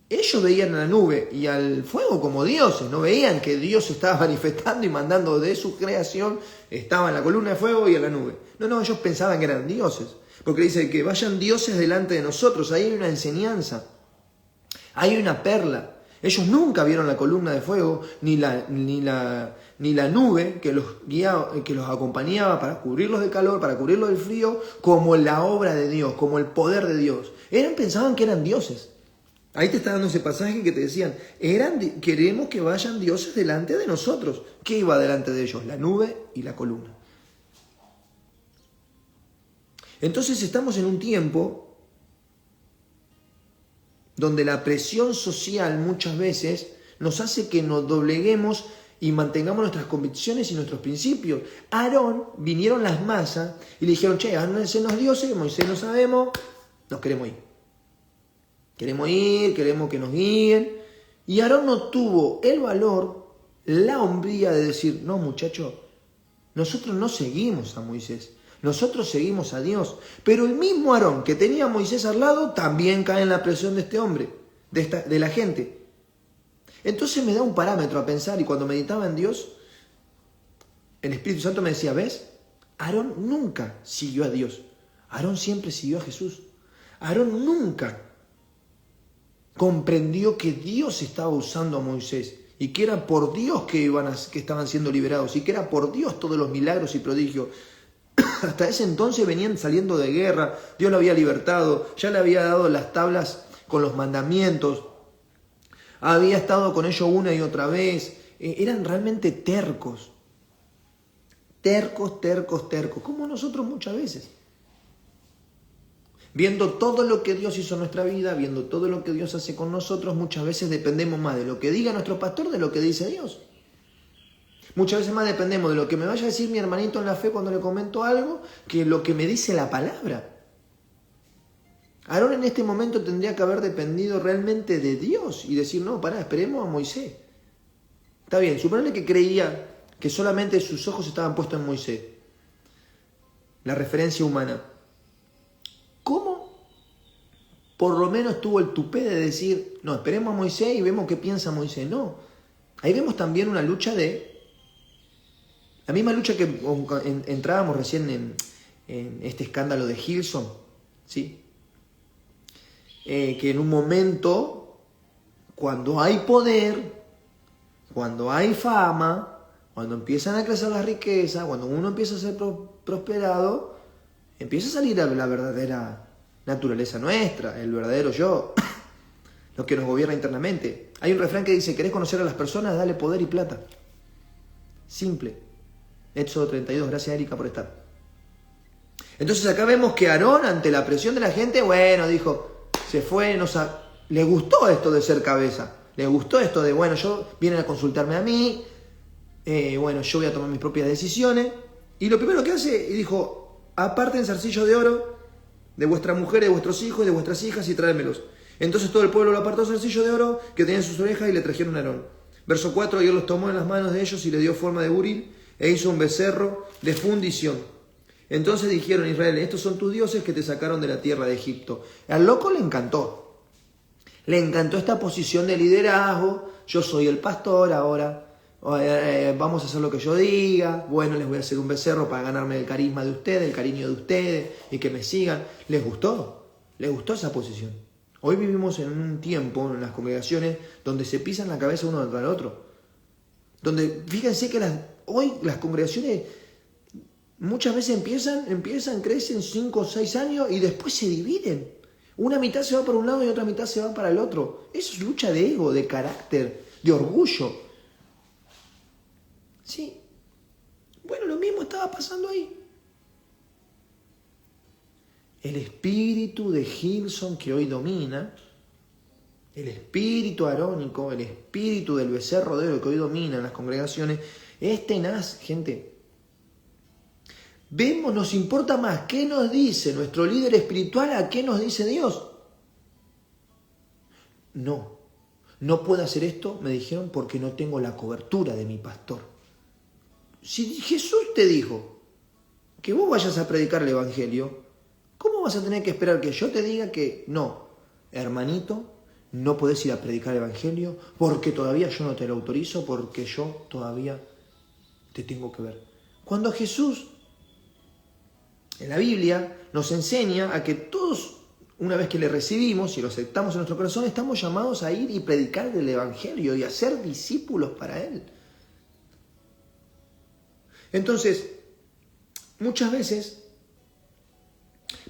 S2: Ellos veían a la nube y al fuego como dioses, no veían que Dios estaba manifestando y mandando de su creación, estaba en la columna de fuego y en la nube. No, ellos pensaban que eran dioses, porque dice que vayan dioses delante de nosotros, ahí hay una enseñanza, hay una perla. Ellos nunca vieron la columna de fuego, ni la nube que los guiaba, que los acompañaba para cubrirlos del calor, para cubrirlos del frío, como la obra de Dios, como el poder de Dios. Pensaban que eran dioses. Ahí te está dando ese pasaje que te decían, queremos que vayan dioses delante de nosotros. ¿Qué iba delante de ellos? La nube y la columna. Entonces estamos en un tiempo donde la presión social muchas veces nos hace que nos dobleguemos y mantengamos nuestras convicciones y nuestros principios. Aarón, vinieron las masas y le dijeron, háganse los dioses, Moisés no sabemos, nos queremos ir. Queremos que nos guíen. Y Aarón no tuvo el valor, la hombría de decir, no muchachos, nosotros no seguimos a Moisés, nosotros seguimos a Dios. Pero el mismo Aarón que tenía a Moisés al lado también cae en la presión de este hombre, de la gente. Entonces me da un parámetro a pensar, y cuando meditaba en Dios, el Espíritu Santo me decía, ¿ves? Aarón nunca siguió a Dios, Aarón siempre siguió a Jesús. Aarón nunca comprendió que Dios estaba usando a Moisés y que era por Dios que estaban siendo liberados y que era por Dios todos los milagros y prodigios. Hasta ese entonces venían saliendo de guerra, Dios lo había libertado, ya le había dado las tablas con los mandamientos. había estado con ellos una y otra vez. Eran realmente tercos. Tercos, como nosotros muchas veces. Viendo todo lo que Dios hizo en nuestra vida, viendo todo lo que Dios hace con nosotros, muchas veces dependemos más de lo que diga nuestro pastor de lo que dice Dios. Muchas veces más dependemos de lo que me vaya a decir mi hermanito en la fe cuando le comento algo, que lo que me dice la palabra. Aarón en este momento tendría que haber dependido realmente de Dios y decir, no, pará, esperemos a Moisés. Está bien, suponerle que creía que solamente sus ojos estaban puestos en Moisés. La referencia humana. ¿Cómo por lo menos tuvo el tupé de decir, no, esperemos a Moisés y vemos qué piensa Moisés? No. Ahí vemos también una lucha la misma lucha que entrábamos recién en este escándalo de Hillsong, ¿sí? Que en un momento, cuando hay poder, cuando hay fama, cuando empiezan a crecer las riquezas, cuando uno empieza a ser prosperado, empieza a salir la verdadera naturaleza nuestra, el verdadero yo, lo que nos gobierna internamente. Hay un refrán que dice, ¿querés conocer a las personas? Dale poder y plata. Simple. Éxodo 32, gracias Erika por estar. Entonces acá vemos que Aarón, ante la presión de la gente, bueno, dijo, se fue, le gustó esto de ser cabeza, le gustó esto de, bueno, vienen a consultarme a mí, bueno, yo voy a tomar mis propias decisiones. Y lo primero que hace, dijo, aparten zarcillos de oro de vuestras mujeres, de vuestros hijos y de vuestras hijas y tráemelos. Entonces todo el pueblo lo apartó zarcillo de oro que tenía en sus orejas y le trajeron a Aarón. Verso 4, y él los tomó en las manos de ellos y le dio forma de buril e hizo un becerro de fundición. Entonces dijeron, Israel, estos son tus dioses que te sacaron de la tierra de Egipto. Al loco le encantó. Le encantó esta posición de liderazgo. Yo soy el pastor ahora. Vamos a hacer lo que yo diga. Bueno, les voy a hacer un becerro para ganarme el carisma de ustedes, el cariño de ustedes y que me sigan. Les gustó esa posición. Hoy vivimos en un tiempo en las congregaciones donde se pisan la cabeza uno contra el otro. Donde, fíjense que hoy las congregaciones muchas veces empiezan, crecen 5 o 6 años y después se dividen. Una mitad se va para un lado y otra mitad se va para el otro. Eso es lucha de ego, de carácter, de orgullo. Sí. Bueno, lo mismo estaba pasando ahí. El espíritu de Hillsong que hoy domina, el espíritu arónico, el espíritu del becerro de oro que hoy domina en las congregaciones, es tenaz, gente. Vemos, nos importa más qué nos dice nuestro líder espiritual a qué nos dice Dios. No puedo hacer esto, me dijeron, porque no tengo la cobertura de mi pastor. Si Jesús te dijo que vos vayas a predicar el evangelio, ¿cómo vas a tener que esperar que yo te diga que no, hermanito, no podés ir a predicar el evangelio porque todavía yo no te lo autorizo, porque yo todavía te tengo que ver? Cuando Jesús, en la Biblia, nos enseña a que todos, una vez que le recibimos y lo aceptamos en nuestro corazón, estamos llamados a ir y predicar el evangelio y a ser discípulos para Él. Entonces, muchas veces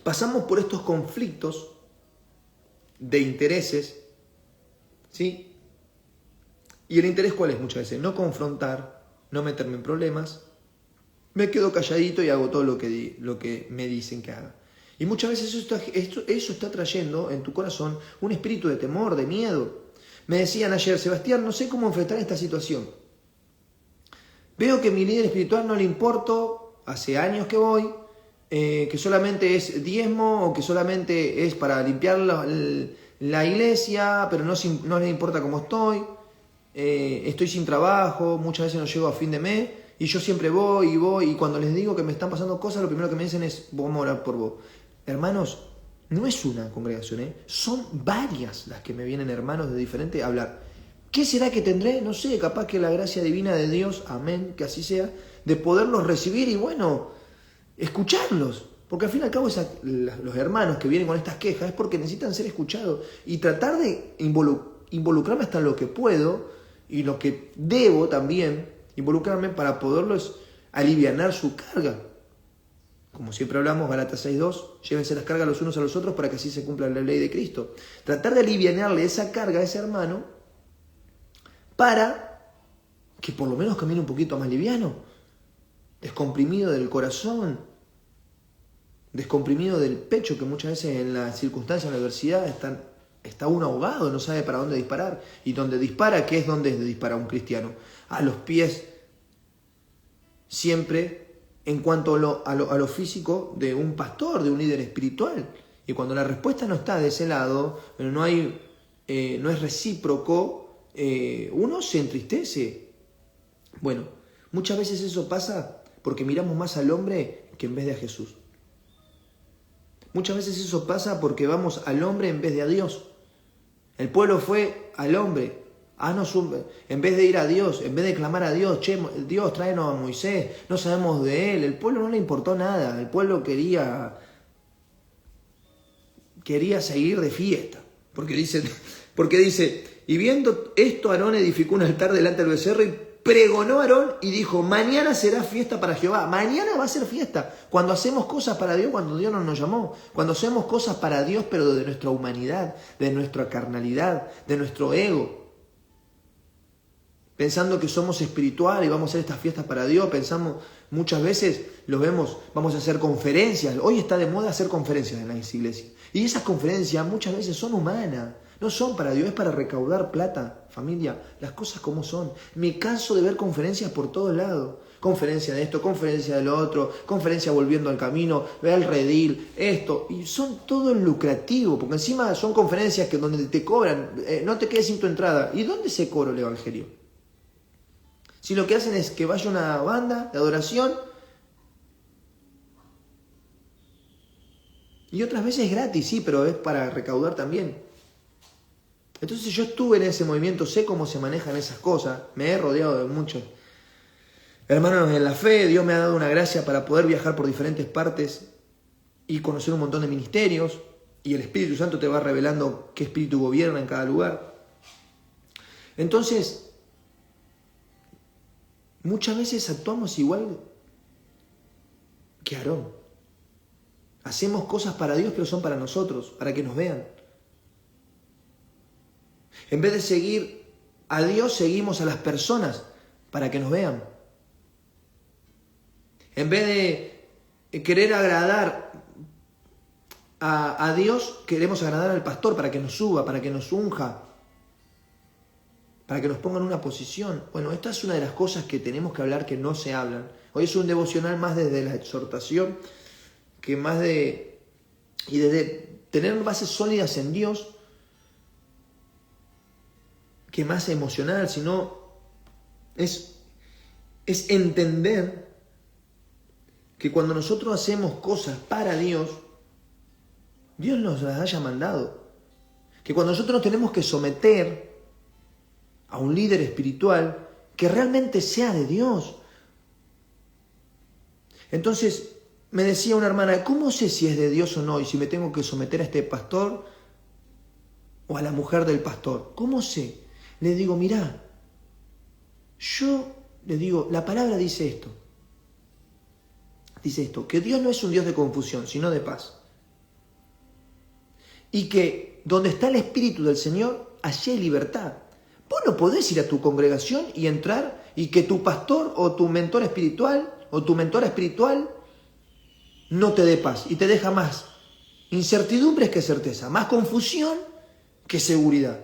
S2: pasamos por estos conflictos de intereses, ¿sí? ¿Y el interés cuál es muchas veces? No confrontar, no meterme en problemas, me quedo calladito y hago todo lo que me dicen que haga. Y muchas veces eso está trayendo en tu corazón un espíritu de temor, de miedo. Me decían ayer, Sebastián, no sé cómo enfrentar esta situación. Veo que mi líder espiritual no le importo, hace años que voy, que solamente es diezmo o que solamente es para limpiar la iglesia, pero no le importa cómo estoy sin trabajo, muchas veces no llego a fin de mes y yo siempre voy, y cuando les digo que me están pasando cosas, lo primero que me dicen es, vamos a orar por vos. Hermanos, no es una congregación, son varias las que me vienen hermanos de diferente a hablar. ¿Qué será que tendré? No sé, capaz que la gracia divina de Dios, amén, que así sea, de poderlos recibir y bueno, escucharlos. Porque al fin y al cabo los hermanos que vienen con estas quejas es porque necesitan ser escuchados y tratar de involucrarme hasta lo que puedo y lo que debo también involucrarme para poderlos alivianar su carga. Como siempre hablamos, Gálatas 6:2, llévense las cargas los unos a los otros para que así se cumpla la ley de Cristo. Tratar de alivianarle esa carga a ese hermano para que por lo menos camine un poquito más liviano, descomprimido del corazón, descomprimido del pecho, que muchas veces en las circunstancias, en la adversidad, está uno ahogado, no sabe para dónde disparar. Y donde dispara, ¿qué es donde dispara un cristiano? A los pies, siempre en cuanto a lo físico de un pastor, de un líder espiritual. Y cuando la respuesta no está de ese lado, no es recíproco, uno se entristece. Bueno, muchas veces eso pasa porque miramos más al hombre que en vez de a Jesús. Muchas veces eso pasa porque vamos al hombre en vez de a Dios. El pueblo fue al hombre. En vez de ir a Dios, en vez de clamar a Dios, che, Dios, tráenos a Moisés, no sabemos de él. El pueblo no le importó nada. El pueblo quería seguir de fiesta. Porque dice, y viendo esto, Aarón edificó un altar delante del becerro y pregonó a Aarón y dijo, mañana será fiesta para Jehová. Mañana va a ser fiesta. Cuando hacemos cosas para Dios, cuando Dios no nos llamó. Cuando hacemos cosas para Dios, pero de nuestra humanidad, de nuestra carnalidad, de nuestro ego. Pensando que somos espirituales y vamos a hacer estas fiestas para Dios. Pensamos, muchas veces lo vemos, vamos a hacer conferencias. Hoy está de moda hacer conferencias en las iglesias. Y esas conferencias muchas veces son humanas. No son para Dios, es para recaudar plata, familia, las cosas como son. Me canso de ver conferencias por todos lados. Conferencia de esto, conferencia de lo otro, conferencia volviendo al camino, ve al redil, esto. Y son todo lucrativo, porque encima son conferencias que donde te cobran, no te quedes sin tu entrada. ¿Y dónde se cobra el evangelio? Si lo que hacen es que vaya una banda de adoración y otras veces gratis, sí, pero es para recaudar también. Entonces yo estuve en ese movimiento, sé cómo se manejan esas cosas, me he rodeado de muchos hermanos en la fe, Dios me ha dado una gracia para poder viajar por diferentes partes y conocer un montón de ministerios, y el Espíritu Santo te va revelando qué espíritu gobierna en cada lugar. Entonces, muchas veces actuamos igual que Aarón. Hacemos cosas para Dios, pero son para nosotros, para que nos vean. En vez de seguir a Dios, seguimos a las personas para que nos vean. En vez de querer agradar a Dios, queremos agradar al pastor para que nos suba, para que nos unja, para que nos ponga en una posición. Bueno, esta es una de las cosas que tenemos que hablar que no se hablan. Hoy es un devocional más desde la exhortación, que más y desde tener bases sólidas en Dios, que más emocional, sino es entender que cuando nosotros hacemos cosas para Dios, Dios nos las haya mandado. Que cuando nosotros nos tenemos que someter a un líder espiritual, que realmente sea de Dios. Entonces, me decía una hermana, ¿cómo sé si es de Dios o no? Y si me tengo que someter a este pastor o a la mujer del pastor. ¿Cómo sé? Le digo, mirá, la palabra dice esto. Dice esto, que Dios no es un Dios de confusión, sino de paz. Y que donde está el Espíritu del Señor, allí hay libertad. Vos no podés ir a tu congregación y entrar y que tu pastor o tu mentor espiritual o tu mentora espiritual no te dé paz y te deja más incertidumbres que certeza, más confusión que seguridad.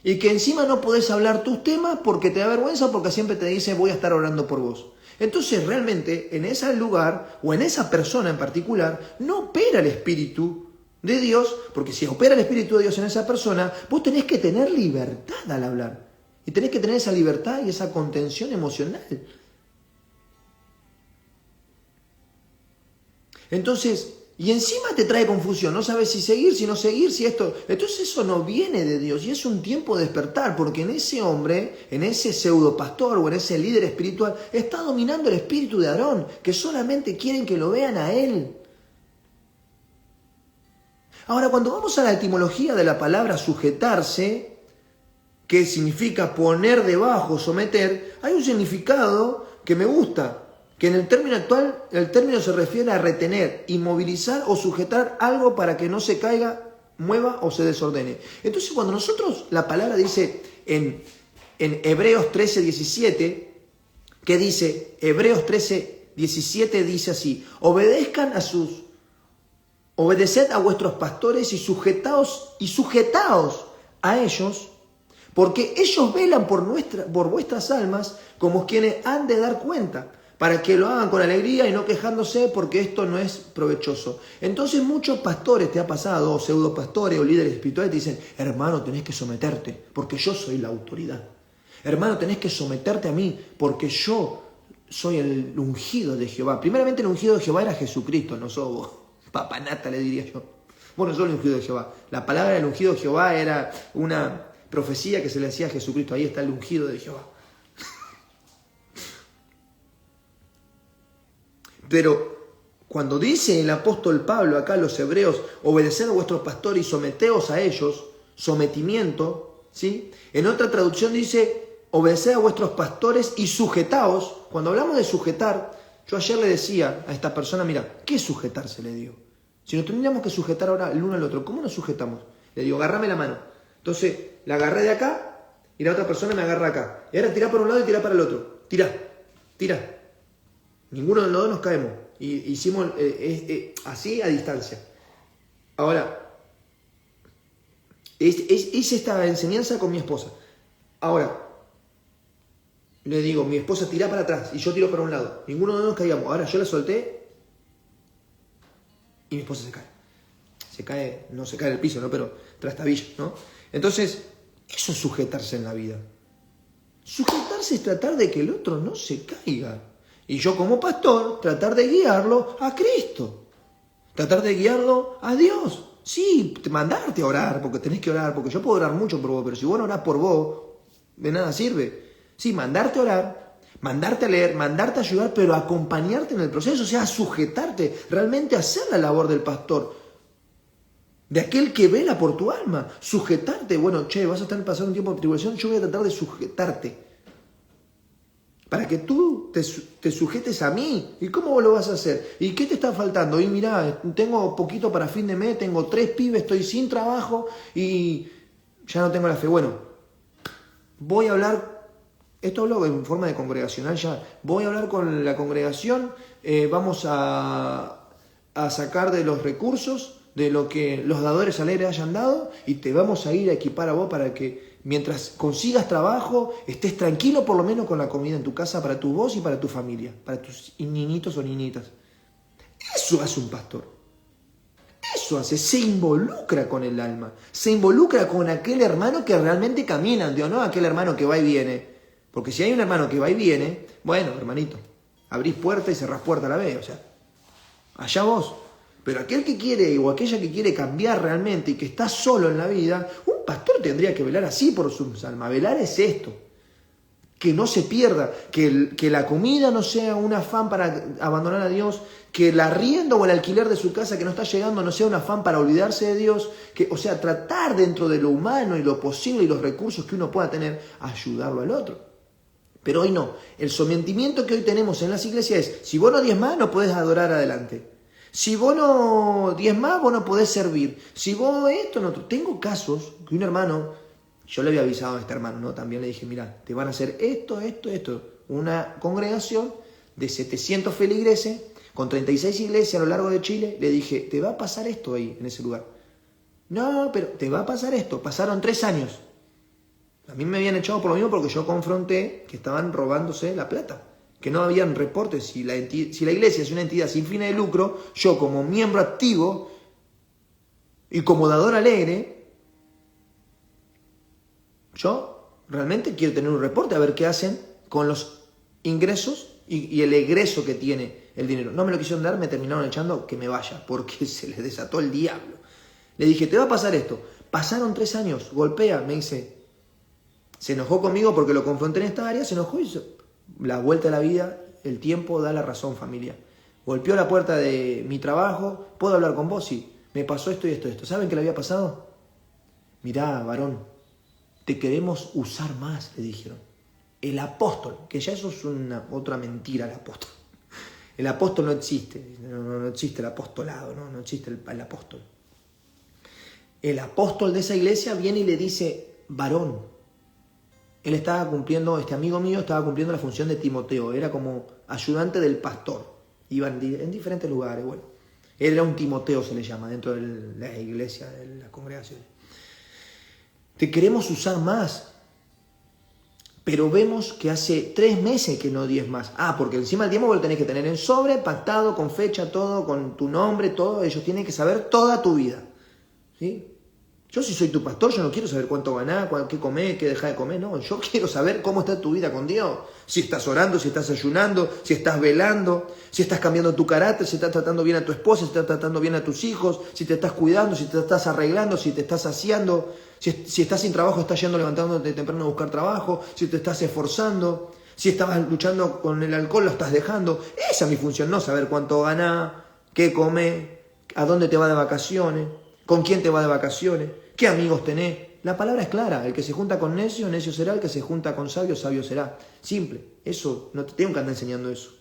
S2: Y que encima no podés hablar tus temas porque te da vergüenza, porque siempre te dice voy a estar orando por vos. Entonces realmente en ese lugar o en esa persona en particular no opera el Espíritu de Dios, porque si opera el Espíritu de Dios en esa persona, vos tenés que tener libertad al hablar. Y tenés que tener esa libertad y esa contención emocional. Entonces, y encima te trae confusión, no sabes si seguir, si no seguir, si esto. Entonces eso no viene de Dios y es un tiempo de despertar, porque en ese hombre, en ese pseudo pastor o en ese líder espiritual, está dominando el espíritu de Aarón, que solamente quieren que lo vean a él. Ahora, cuando vamos a la etimología de la palabra sujetarse, que significa poner debajo, someter, hay un significado que me gusta. Que en el término actual, el término se refiere a retener, inmovilizar o sujetar algo para que no se caiga, mueva o se desordene. Entonces, cuando nosotros, la palabra dice en en Hebreos 13:17, que dice, Hebreos 13:17 dice así: obedeced a vuestros pastores y sujetaos a ellos, porque ellos velan por vuestras almas como quienes han de dar cuenta, para que lo hagan con alegría y no quejándose, porque esto no es provechoso. Entonces muchos pastores, te ha pasado, o pseudo pastores o líderes espirituales, te dicen: hermano, tenés que someterte, porque yo soy la autoridad. Hermano, tenés que someterte a mí, porque yo soy el ungido de Jehová. Primeramente el ungido de Jehová era Jesucristo, no sos vos. Papanata le diría yo. Bueno, soy el ungido de Jehová. La palabra del ungido de Jehová era una profecía que se le hacía a Jesucristo. Ahí está el ungido de Jehová. Pero cuando dice el apóstol Pablo acá a los hebreos: obedeced a vuestros pastores y someteos a ellos, sometimiento, ¿sí? En otra traducción dice: obedeced a vuestros pastores y sujetaos. Cuando hablamos de sujetar, yo ayer le decía a esta persona: mira, ¿qué es sujetarse? Le digo. Si nos tendríamos que sujetar ahora el uno al otro, ¿cómo nos sujetamos? Le digo: agárrame la mano. Entonces la agarré de acá y la otra persona me agarra acá. Y ahora tirá para un lado y tirá para el otro. Tirá. Ninguno de los dos nos caemos. Y hicimos así a distancia. Ahora, hice esta enseñanza con mi esposa. Ahora, le digo: mi esposa tira para atrás y yo tiro para un lado. Ninguno de los dos caíamos. Ahora yo la solté y mi esposa se cae. No se cae en el piso, ¿no? Pero trastabilla, ¿no? Entonces, eso es sujetarse en la vida. Sujetarse es tratar de que el otro no se caiga. Y yo como pastor, tratar de guiarlo a Cristo. Tratar de guiarlo a Dios. Sí, mandarte a orar, porque tenés que orar, porque yo puedo orar mucho por vos, pero si vos no orás por vos, de nada sirve. Sí, mandarte a orar, mandarte a leer, mandarte a ayudar, pero acompañarte en el proceso, o sea, sujetarte, realmente hacer la labor del pastor, de aquel que vela por tu alma, sujetarte. Bueno, vas a estar pasando un tiempo de tribulación, yo voy a tratar de sujetarte, para que tú te sujetes a mí. ¿Y cómo vos lo vas a hacer? ¿Y qué te está faltando? Y mirá, tengo poquito para fin de mes, tengo 3 pibes, estoy sin trabajo y ya no tengo la fe. Bueno, voy a hablar, esto hablo en forma de congregacional ya, voy a hablar con la congregación, vamos a sacar de los recursos, de lo que los dadores alegres hayan dado, y te vamos a ir a equipar a vos para que mientras consigas trabajo, estés tranquilo por lo menos con la comida en tu casa para tu vos y para tu familia, para tus niñitos o niñitas. Eso hace un pastor. Eso hace, se involucra con el alma, se involucra con aquel hermano que realmente camina, no aquel hermano que va y viene. Porque si hay un hermano que va y viene, bueno, hermanito, abrís puerta y cerrás puerta a la vez, o sea, allá vos. Pero aquel que quiere o aquella que quiere cambiar realmente y que está solo en la vida, un pastor tendría que velar así por sus almas. Velar es esto, que no se pierda, que la comida no sea un afán para abandonar a Dios, que el arriendo o el alquiler de su casa que no está llegando no sea un afán para olvidarse de Dios, o sea, tratar dentro de lo humano y lo posible y los recursos que uno pueda tener, ayudarlo al otro. Pero hoy no, el sometimiento que hoy tenemos en las iglesias es: si vos no diezmás, no podés adorar adelante. Si vos no diezmás, vos no podés servir. Si vos esto, no. Tengo casos que un hermano, yo le había avisado a este hermano, ¿no? También le dije: mira, te van a hacer esto. Una congregación de 700 feligreses, con 36 iglesias a lo largo de Chile. Le dije: te va a pasar esto ahí, en ese lugar. No, pero te va a pasar esto. Pasaron 3 años. A mí me habían echado por lo mismo porque yo confronté que estaban robándose la plata, que no habían reportes. Si la iglesia es una entidad sin fines de lucro, yo como miembro activo y como dador alegre, yo realmente quiero tener un reporte a ver qué hacen con los ingresos y el egreso que tiene el dinero. No me lo quisieron dar, me terminaron echando que me vaya, porque se les desató el diablo. Le dije: te va a pasar esto. Pasaron 3 años, golpea, me dice, se enojó conmigo porque lo confronté en esta área, se enojó y la vuelta de la vida, el tiempo da la razón, familia. Golpeó la puerta de mi trabajo: ¿puedo hablar con vos? Sí. Me pasó esto y esto. ¿Saben qué le había pasado? Mirá, varón, te queremos usar más, le dijeron. El apóstol, que ya eso es otra mentira, el apóstol. El apóstol no existe, no existe el apostolado, no existe el apóstol. El apóstol de esa iglesia viene y le dice: varón, él estaba cumpliendo, este amigo mío estaba cumpliendo la función de Timoteo, era como ayudante del pastor, iban en diferentes lugares, bueno. Él era un Timoteo, se le llama, dentro de la iglesia, de las congregaciones. Te queremos usar más, pero vemos que hace 3 meses que no 10 más. Porque encima el tiempo vos lo tenés que tener en sobre, pactado, con fecha, todo, con tu nombre, todo. Ellos tienen que saber toda tu vida, ¿sí? Yo si soy tu pastor, yo no quiero saber cuánto ganás, qué comés, qué dejás de comer, no. Yo quiero saber cómo está tu vida con Dios. Si estás orando, si estás ayunando, si estás velando, si estás cambiando tu carácter, si estás tratando bien a tu esposa, si estás tratando bien a tus hijos, si te estás cuidando, si te estás arreglando, si te estás saciando, si estás sin trabajo, estás yendo levantándote temprano a buscar trabajo, si te estás esforzando, si estabas luchando con el alcohol, lo estás dejando. Esa es mi función, no saber cuánto ganás, qué comés, a dónde te vas de vacaciones, con quién te vas de vacaciones, qué amigos tenés. La palabra es clara, el que se junta con necio, necio será, el que se junta con sabio, sabio será. Simple, eso, no te tengo que andar enseñando eso.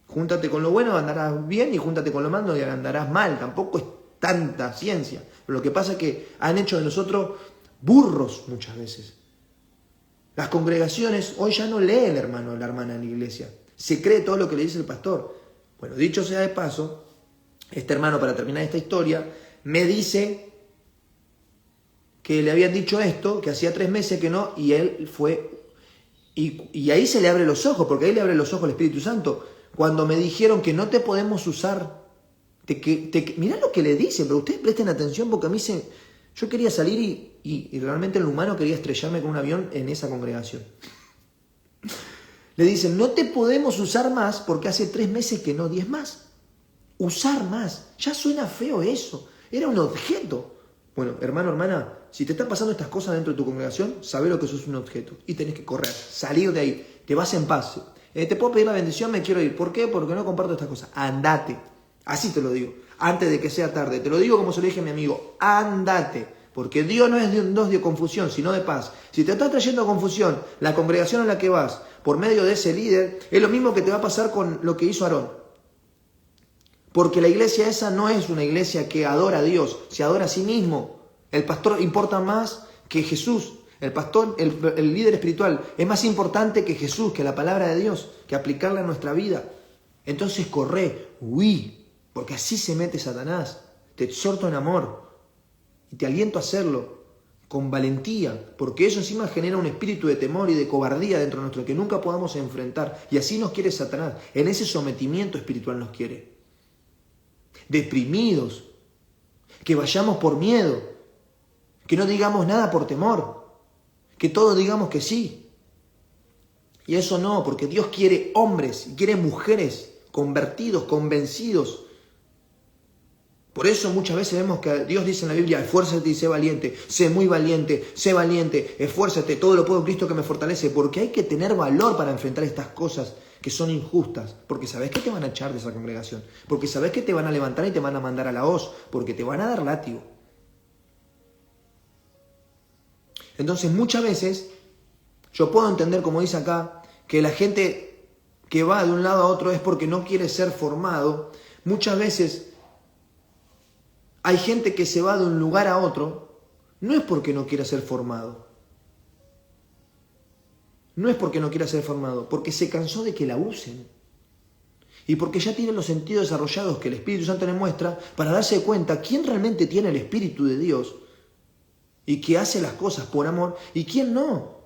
S2: Júntate con lo bueno, andarás bien, y júntate con lo malo y andarás mal. Tampoco es tanta ciencia. Pero lo que pasa es que han hecho de nosotros burros muchas veces. Las congregaciones hoy ya no lee el hermano o la hermana en la iglesia. Se cree todo lo que le dice el pastor. Bueno, dicho sea de paso, este hermano, para terminar esta historia, me dice que le habían dicho esto, que hacía 3 meses que no, y él fue... Y ahí se le abre los ojos, porque ahí le abre los ojos el Espíritu Santo. Cuando me dijeron que no te podemos usar, mirá lo que le dicen, pero ustedes presten atención, porque a mí yo quería salir y realmente en lo humano quería estrellarme con un avión en esa congregación. Le dicen, no te podemos usar más porque hace 3 meses que no 10 más. Usar más, ya suena feo eso, era un objeto. Bueno, hermano, hermana, si te están pasando estas cosas dentro de tu congregación, sabé lo que sos un objeto y tenés que correr, salir de ahí, te vas en paz. Te puedo pedir la bendición, me quiero ir. ¿Por qué? Porque no comparto estas cosas. Andate, así te lo digo, antes de que sea tarde. Te lo digo como se lo dije a mi amigo, andate, porque Dios no es Dios de confusión, sino de paz. Si te está trayendo confusión la congregación a la que vas por medio de ese líder, es lo mismo que te va a pasar con lo que hizo Aarón. Porque la iglesia esa no es una iglesia que adora a Dios, se adora a sí mismo. El pastor importa más que Jesús. El pastor, el líder espiritual, es más importante que Jesús, que la palabra de Dios, que aplicarla a nuestra vida. Entonces corre, huí, porque así se mete Satanás. Te exhorto en amor y te aliento a hacerlo con valentía, porque eso encima genera un espíritu de temor y de cobardía dentro de nuestro que nunca podamos enfrentar. Y así nos quiere Satanás, en ese sometimiento espiritual nos quiere. Deprimidos, que vayamos por miedo, que no digamos nada por temor, que todos digamos que sí. Y eso no, porque Dios quiere hombres y quiere mujeres convertidos, convencidos. Por eso muchas veces vemos que Dios dice en la Biblia, esfuérzate y sé valiente, sé muy valiente, sé valiente, esfuérzate, todo lo puedo en Cristo que me fortalece, porque hay que tener valor para enfrentar estas cosas que son injustas, porque sabés que te van a echar de esa congregación, porque sabés que te van a levantar y te van a mandar a la hoz, porque te van a dar látigo. Entonces muchas veces yo puedo entender, como dice acá, que la gente que va de un lado a otro es porque no quiere ser formado. Muchas veces hay gente que se va de un lugar a otro, no es porque no quiera ser formado. No es porque no quiera ser formado, porque se cansó de que la usen. Y porque ya tiene los sentidos desarrollados que el Espíritu Santo le muestra para darse cuenta quién realmente tiene el Espíritu de Dios y que hace las cosas por amor y quién no.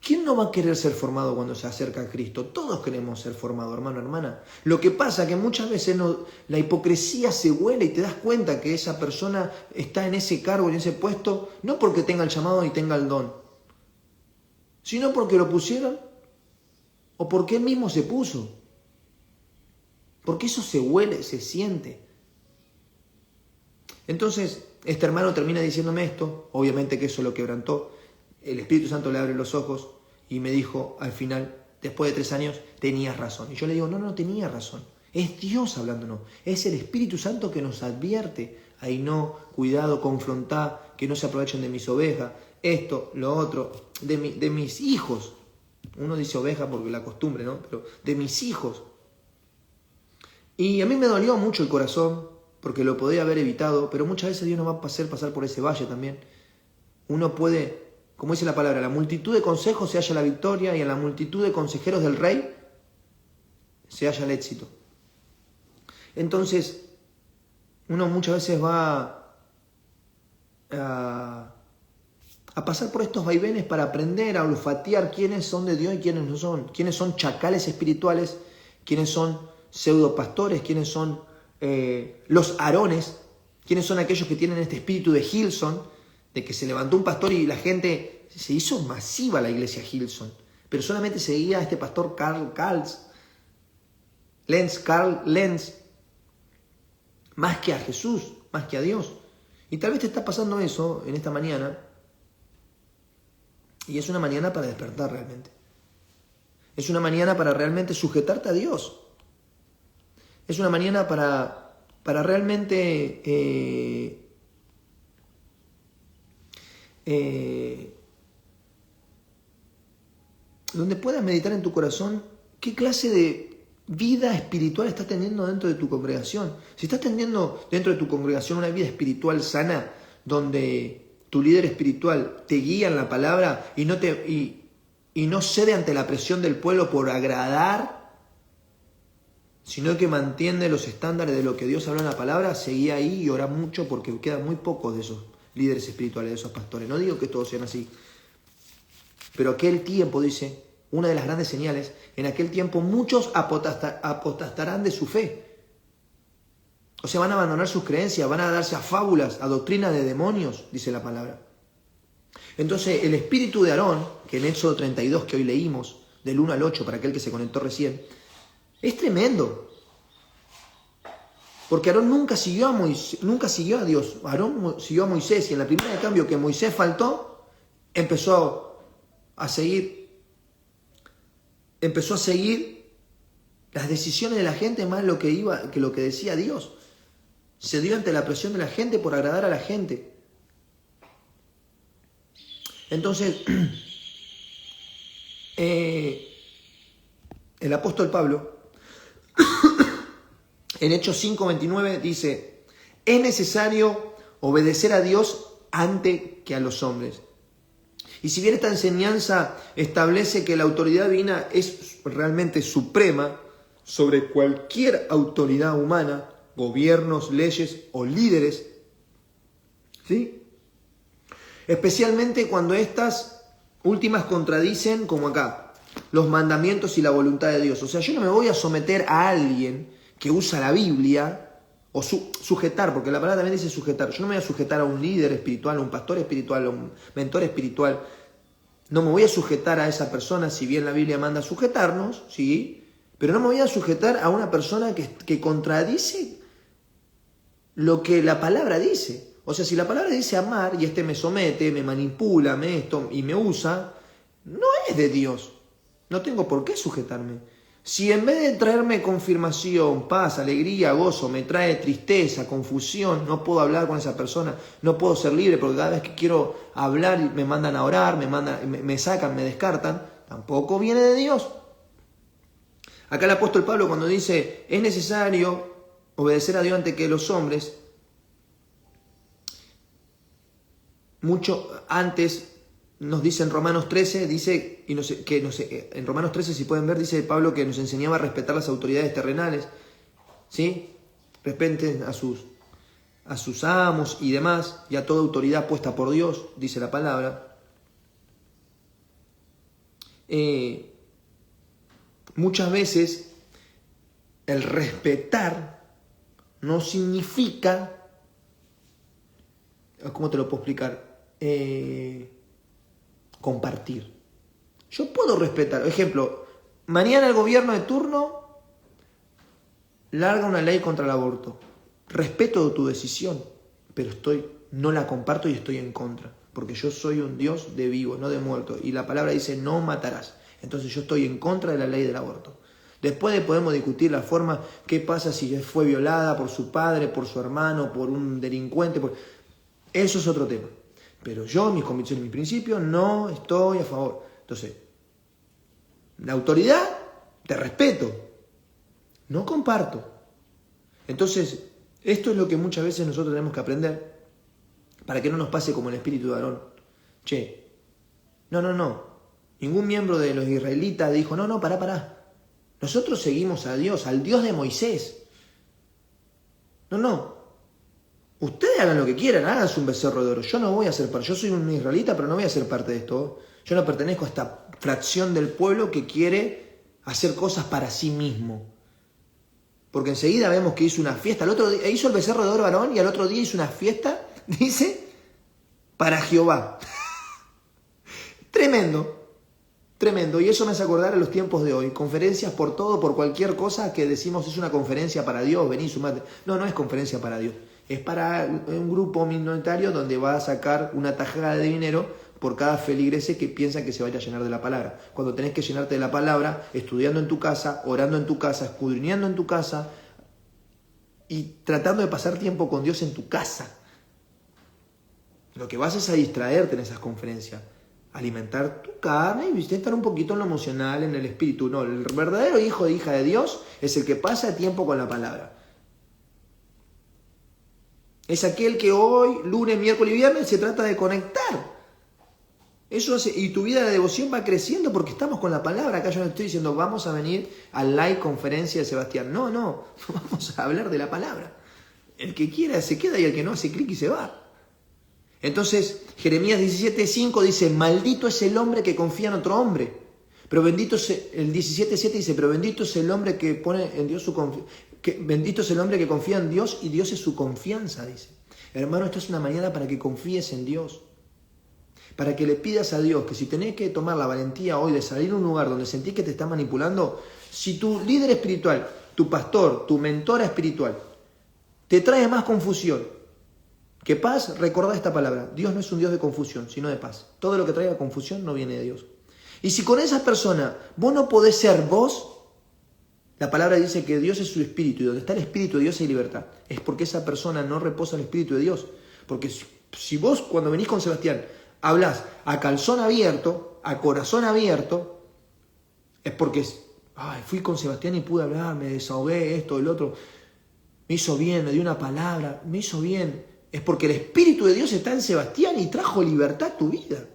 S2: ¿Quién no va a querer ser formado cuando se acerca a Cristo? Todos queremos ser formados, hermano, hermana. Lo que pasa es que muchas veces la hipocresía se huele y te das cuenta que esa persona está en ese cargo, en ese puesto, no porque tenga el llamado ni tenga el don, sino porque lo pusieron o porque él mismo se puso. Porque eso se huele, se siente. Entonces, este hermano termina diciéndome esto, obviamente que eso lo quebrantó. El Espíritu Santo le abre los ojos y me dijo al final, después de 3 años, tenías razón. Y yo le digo, no tenía razón. Es Dios hablándonos. Es el Espíritu Santo que nos advierte. Ahí no, cuidado, confrontá, que no se aprovechen de mis ovejas. Esto, lo otro, de mis hijos. Uno dice oveja porque la costumbre, ¿no? Pero de mis hijos. Y a mí me dolió mucho el corazón porque lo podía haber evitado, pero muchas veces Dios nos va a hacer pasar por ese valle también. Uno puede, como dice la palabra, en la multitud de consejos se halla la victoria y en la multitud de consejeros del rey se halla el éxito. Entonces, uno muchas veces va a pasar por estos vaivenes para aprender a olfatear quiénes son de Dios y quiénes no son, quiénes son chacales espirituales, quiénes son pseudopastores, quiénes son los Aarones, quiénes son aquellos que tienen este espíritu de Hillsong, de que se levantó un pastor y la gente se hizo masiva la iglesia Hillsong, pero solamente seguía a este pastor Carl Lenz, más que a Jesús, más que a Dios. Y tal vez te está pasando eso en esta mañana, y es una mañana para despertar realmente. Es una mañana para realmente sujetarte a Dios. Es una mañana para realmente donde puedas meditar en tu corazón qué clase de vida espiritual estás teniendo dentro de tu congregación. Si estás teniendo dentro de tu congregación una vida espiritual sana, donde tu líder espiritual te guía en la palabra y no cede ante la presión del pueblo por agradar, sino que mantiene los estándares de lo que Dios habla en la palabra, seguí ahí y ora mucho, porque quedan muy pocos de esos líderes espirituales, de esos pastores. No digo que todos sean así, pero aquel tiempo, dice, una de las grandes señales, en aquel tiempo muchos apostatarán de su fe. O sea, van a abandonar sus creencias, van a darse a fábulas, a doctrina de demonios, dice la palabra. Entonces, el espíritu de Aarón, que en Éxodo 32, que hoy leímos, del 1 al 8, para aquel que se conectó recién, es tremendo. Porque Aarón nunca siguió a Dios. Aarón siguió a Moisés, y en la primera de cambio que Moisés faltó, empezó a seguir las decisiones de la gente más que lo que decía Dios. Se dio ante la presión de la gente por agradar a la gente. Entonces, el apóstol Pablo, en Hechos 5:29 dice: es necesario obedecer a Dios antes que a los hombres. Y si bien esta enseñanza establece que la autoridad divina es realmente suprema sobre cualquier autoridad humana, gobiernos, leyes o líderes, ¿sí? Especialmente cuando estas últimas contradicen, como acá, los mandamientos y la voluntad de Dios. O sea, yo no me voy a someter a alguien que usa la Biblia, o sujetar, porque la palabra también dice sujetar. Yo no me voy a sujetar a un líder espiritual, a un pastor espiritual, a un mentor espiritual. No me voy a sujetar a esa persona, si bien la Biblia manda sujetarnos, ¿sí? Pero no me voy a sujetar a una persona que contradice lo que la palabra dice. O sea, si la palabra dice amar y me somete, me manipula, y me usa, no es de Dios. No tengo por qué sujetarme. Si en vez de traerme confirmación, paz, alegría, gozo, me trae tristeza, confusión, no puedo hablar con esa persona, no puedo ser libre porque cada vez que quiero hablar me mandan a orar, me sacan, me descartan, tampoco viene de Dios. Acá el apóstol Pablo, cuando dice es necesario obedecer a Dios antes que los hombres, mucho antes nos dice en Romanos 13, dice, en Romanos 13, si pueden ver, dice Pablo que nos enseñaba a respetar las autoridades terrenales, ¿sí? Respeten a sus amos y demás, y a toda autoridad puesta por Dios, dice la palabra. Muchas veces el respetar no significa, ¿cómo te lo puedo explicar? Compartir. Yo puedo respetar. Ejemplo, mañana el gobierno de turno larga una ley contra el aborto. Respeto tu decisión, pero no la comparto y estoy en contra. Porque yo soy un Dios de vivos, no de muertos. Y la palabra dice no matarás. Entonces yo estoy en contra de la ley del aborto. Después podemos discutir la forma, qué pasa si fue violada por su padre, por su hermano, por un delincuente. Eso es otro tema. Pero yo, mis convicciones y mis principios, no estoy a favor. Entonces, la autoridad, te respeto, no comparto. Entonces, Esto es lo que muchas veces nosotros tenemos que aprender para que no nos pase como el espíritu de Aarón. Che, no. Ningún miembro de los israelitas dijo, no, pará. Nosotros seguimos a Dios, al Dios de Moisés. No. Ustedes hagan lo que quieran, háganse un becerro de oro. Yo no voy a ser parte, yo soy un israelita, pero no voy a ser parte de esto. Yo no pertenezco a esta fracción del pueblo que quiere hacer cosas para sí mismo. Porque enseguida vemos que hizo una fiesta. El otro día hizo el becerro de oro Aarón y al otro día hizo una fiesta, dice, para Jehová. Tremendo. Y eso me hace acordar a los tiempos de hoy. Conferencias por todo, por cualquier cosa que decimos es una conferencia para Dios, vení, sumate. No es conferencia para Dios. Es para un grupo minoritario donde va a sacar una tajada de dinero por cada feligrese que piensa que se vaya a llenar de la palabra. Cuando tenés que llenarte de la palabra, estudiando en tu casa, orando en tu casa, escudriñando en tu casa y tratando de pasar tiempo con Dios en tu casa. Lo que vas es a distraerte en esas conferencias. Alimentar tu carne y estar un poquito en lo emocional, en el espíritu. No, el verdadero hijo de hija de Dios es el que pasa tiempo con la palabra. Es aquel que hoy, lunes, miércoles y viernes se trata de conectar. Eso hace, y tu vida de devoción va creciendo porque estamos con la palabra. Acá yo no estoy diciendo vamos a venir a la live conferencia de Sebastián. No, vamos a hablar de la palabra. El que quiera se queda y el que no hace clic y se va. Entonces, Jeremías 17:5 dice, maldito es el hombre que confía en otro hombre. Pero bendito es, el 17:7 dice, pero bendito es el hombre que pone en Dios su confianza. Bendito es el hombre que confía en Dios y Dios es su confianza, dice. Hermano, esto es una mañana para que confíes en Dios. Para que le pidas a Dios que si tenés que tomar la valentía hoy de salir a un lugar donde sentís que te está manipulando, si tu líder espiritual, tu pastor, tu mentora espiritual, te trae más confusión que paz, recordá esta palabra. Dios no es un Dios de confusión, sino de paz. Todo lo que traiga confusión no viene de Dios. Y si con esa persona vos no podés ser vos, la palabra dice que Dios es su espíritu y donde está el espíritu de Dios hay libertad. Es porque esa persona no reposa en el espíritu de Dios. Porque si vos cuando venís con Sebastián hablas a calzón abierto, a corazón abierto, es porque fui con Sebastián y pude hablar, me desahogué, esto, el otro, me hizo bien, me dio una palabra, me hizo bien. Es porque el Espíritu de Dios está en Sebastián y trajo libertad a tu vida.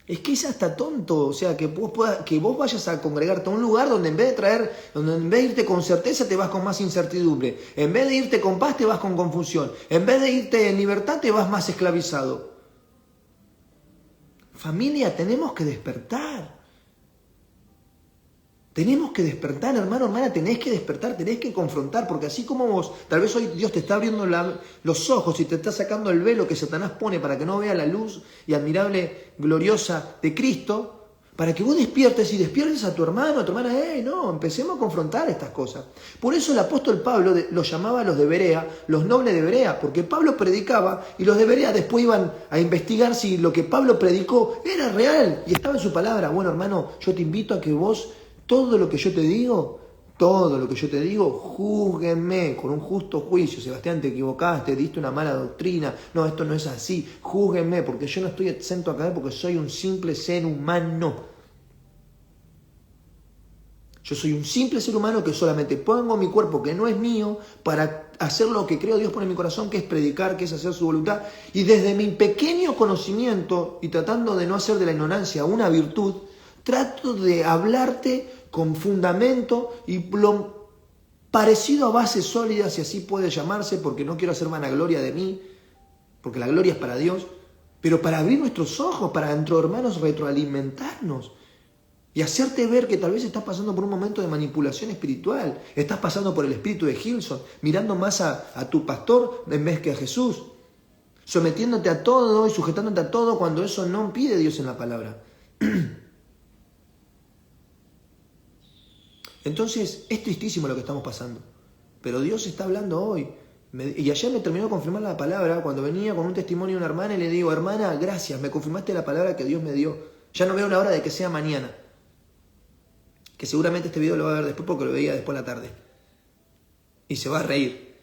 S2: Es que es hasta tonto, o sea, que vos vayas a congregarte a un lugar donde en vez de irte con certeza te vas con más incertidumbre, en vez de irte con paz te vas con confusión, en vez de irte en libertad te vas más esclavizado. Familia, tenemos que despertar. Tenemos que despertar, hermano, hermana, tenés que despertar, tenés que confrontar, porque así como vos, tal vez hoy Dios te está abriendo los ojos y te está sacando el velo que Satanás pone para que no vea la luz y admirable, gloriosa de Cristo, para que vos despiertes y despiertes a tu hermano, a tu hermana, empecemos a confrontar estas cosas. Por eso el apóstol Pablo los llamaba a los de Berea, los nobles de Berea, porque Pablo predicaba y los de Berea después iban a investigar si lo que Pablo predicó era real y estaba en su palabra. Bueno, hermano, yo te invito a que vos todo lo que yo te digo, júzguenme con un justo juicio. Sebastián, te equivocaste, diste una mala doctrina. No, esto no es así. Júzguenme, porque yo no estoy exento acá porque soy un simple ser humano. Yo soy un simple ser humano que solamente pongo mi cuerpo, que no es mío, para hacer lo que creo Dios pone en mi corazón, que es predicar, que es hacer su voluntad. Y desde mi pequeño conocimiento, y tratando de no hacer de la ignorancia una virtud, trato de hablarte con fundamento y lo parecido a bases sólidas, si así puede llamarse, porque no quiero hacer vanagloria de mí, porque la gloria es para Dios, pero para abrir nuestros ojos, para entre hermanos retroalimentarnos y hacerte ver que tal vez estás pasando por un momento de manipulación espiritual, estás pasando por el espíritu de Gilson, mirando más a tu pastor en vez que a Jesús, sometiéndote a todo y sujetándote a todo cuando eso no pide Dios en la palabra. Entonces, es tristísimo lo que estamos pasando. Pero Dios está hablando hoy. Y ayer me terminó de confirmar la palabra cuando venía con un testimonio de una hermana y le digo, hermana, gracias, me confirmaste la palabra que Dios me dio. Ya no veo la hora de que sea mañana. Que seguramente este video lo va a ver después porque lo veía después de la tarde. Y se va a reír.